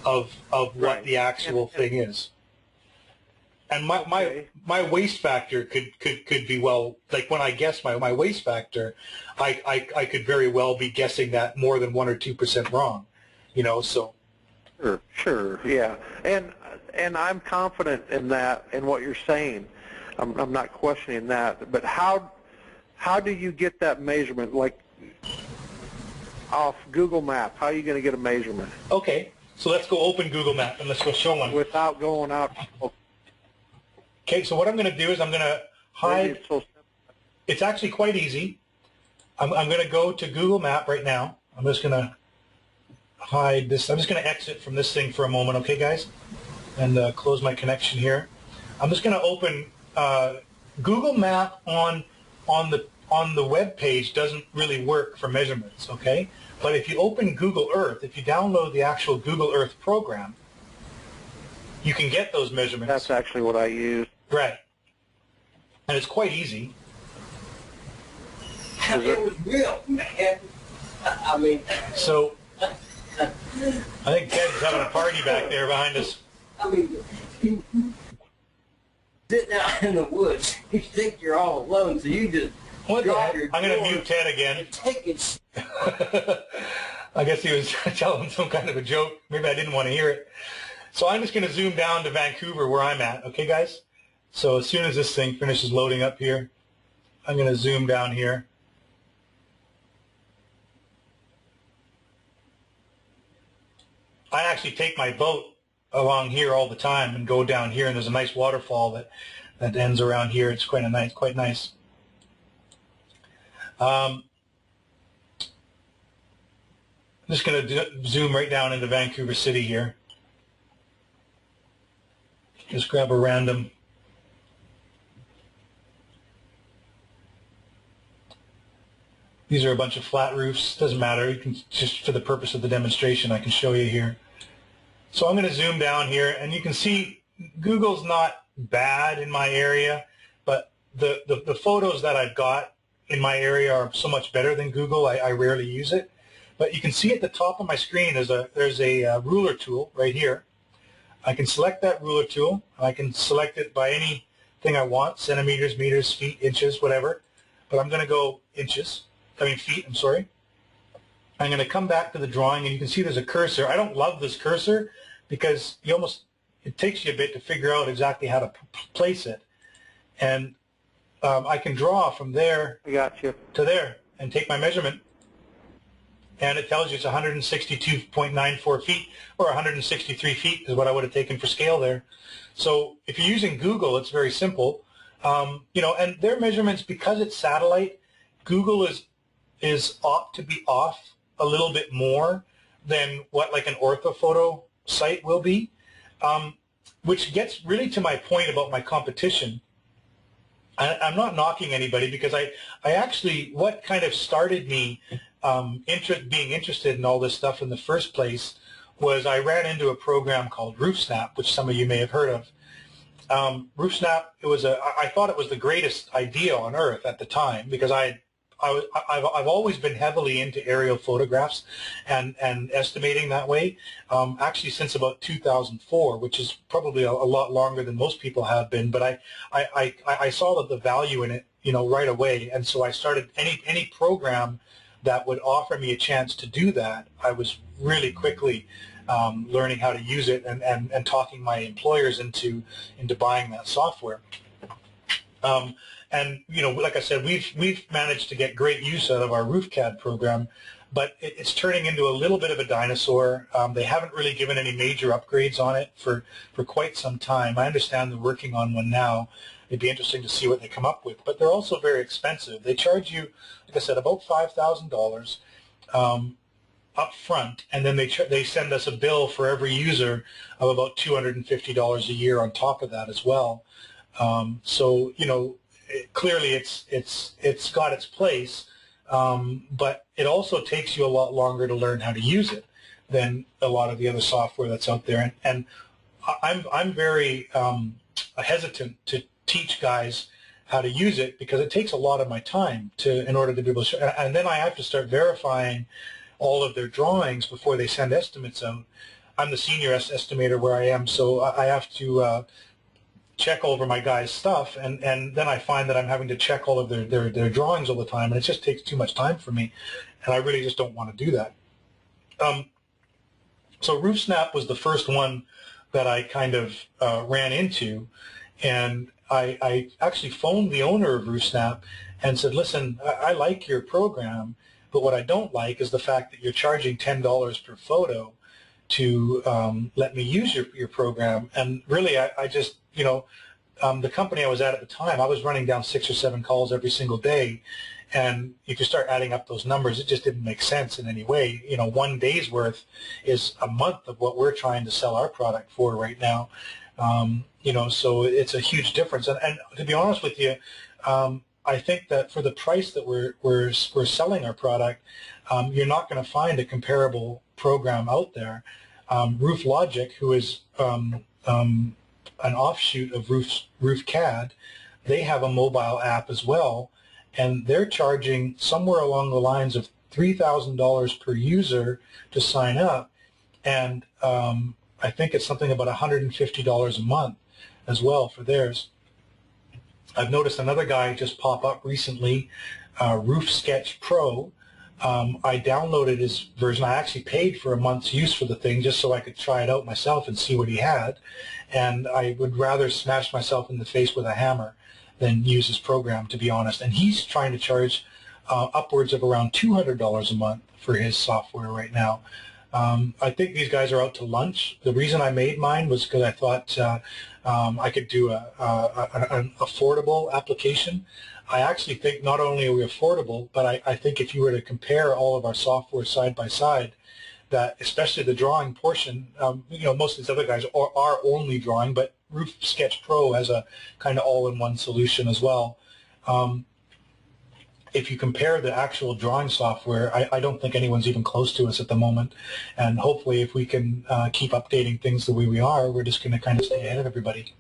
of what Right. the actual thing is. And my waste factor could be, well, like when I guess my waste factor, I could very well be guessing that more than 1 or 2% wrong, you know. So Sure, yeah, and I'm confident in that, in what you're saying. I'm not questioning that, but how do you get that measurement? Like off Google Map, how are you going to get a measurement okay, so let's go open Google Map and let's go show one. without going out? Okay, so what I'm going to do is I'm going to hide. Maybe it's so simple. It's actually quite easy. I'm going to go to Google Map right now. I'm just going to hide this. I'm just going to exit from this thing for a moment, okay, guys? And close my connection here. I'm just going to open Google Map on the web page. Doesn't really work for measurements, okay? But if you open Google Earth, if you download the actual Google Earth program, you can get those measurements. That's actually what I use. Right. And it's quite easy. It was real, man. I mean, So I think Ted's having a party back there behind us. I mean, sitting out in the woods, you think you're all alone, so you just What the drop heck? your I'm going to door mute Ted again. and take it. I guess he was telling some kind of a joke. Maybe I didn't want to hear it. So I'm just going to zoom down to Vancouver where I'm at. Okay, guys? So as soon as this thing finishes loading up here, I'm going to zoom down here. I actually take my boat along here all the time and go down here, and there's a nice waterfall that ends around here. It's quite nice. I'm just going to zoom right down into Vancouver City here. Just grab a random. These are a bunch of flat roofs. Doesn't matter. You can, just for the purpose of the demonstration, I can show you here. So I'm going to zoom down here, and you can see Google's not bad in my area, but the photos that I've got in my area are so much better than Google. I rarely use it. But you can see at the top of my screen there's a ruler tool right here. I can select that ruler tool. I can select it by anything I want, centimeters, meters, feet, inches, whatever. But I'm going to go feet, I'm sorry. I'm going to come back to the drawing, and you can see there's a cursor. I don't love this cursor because it takes you a bit to figure out exactly how to place it. And I can draw from there I got you. to there and take my measurement. And it tells you it's 162.94 feet, or 163 feet is what I would have taken for scale there. So if you're using Google, it's very simple. And their measurements, because it's satellite, Google is apt to be off a little bit more than what like an orthophoto site will be, which gets really to my point about my competition. I'm not knocking anybody, because I actually, what kind of started me being interested in all this stuff in the first place was I ran into a program called RoofSnap, which some of you may have heard of. RoofSnap, I thought it was the greatest idea on earth at the time, because I've always been heavily into aerial photographs and estimating that way, actually since about 2004, which is probably a lot longer than most people have been. But I saw that the value in it, right away. And so I started any program that would offer me a chance to do that. I was really quickly learning how to use it and talking my employers into buying that software. And like I said, we've managed to get great use out of our RoofCAD program, but it's turning into a little bit of a dinosaur. They haven't really given any major upgrades on it for quite some time. I understand they're working on one now. It'd be interesting to see what they come up with, but they're also very expensive. They charge you, like I said, about $5,000 up front, and then they send us a bill for every user of about $250 a year on top of that as well. So clearly it's got its place, but it also takes you a lot longer to learn how to use it than a lot of the other software that's out there. And I'm very hesitant to teach guys how to use it because it takes a lot of my time in order to be able to show, and then I have to start verifying all of their drawings before they send estimates out. I'm the senior estimator where I am, so I have to check over my guys' stuff, and then I find that I'm having to check all of their drawings all the time, and it just takes too much time for me, and I really just don't want to do that. So RoofSnap was the first one that I kind of ran into, and I actually phoned the owner of RoofSnap and said, listen, I like your program, but what I don't like is the fact that you're charging $10 per photo to let me use your program. And really, I just, the company I was at the time, I was running down 6 or 7 calls every single day. And if you start adding up those numbers, it just didn't make sense in any way. 1 day's worth is a month of what we're trying to sell our product for right now. So it's a huge difference. And to be honest with you, I think that for the price that we're selling our product, you're not going to find a comparable program out there. RoofLogic, who is an offshoot of RoofCAD, they have a mobile app as well, and they're charging somewhere along the lines of $3,000 per user to sign up, and I think it's something about $150 a month as well for theirs. I've noticed another guy just pop up recently, Roof Sketch Pro. I downloaded his version. I actually paid for a month's use for the thing just so I could try it out myself and see what he had. And I would rather smash myself in the face with a hammer than use his program, to be honest. And he's trying to charge upwards of around $200 a month for his software right now. I think these guys are out to lunch. The reason I made mine was because I thought I could do an affordable application. I actually think not only are we affordable, but I think if you were to compare all of our software side by side, that especially the drawing portion, most of these other guys are only drawing, but Roof Sketch Pro has a kind of all-in-one solution as well. If you compare the actual drawing software, I don't think anyone's even close to us at the moment. And hopefully if we can keep updating things the way we are, we're just going to kind of stay ahead of everybody.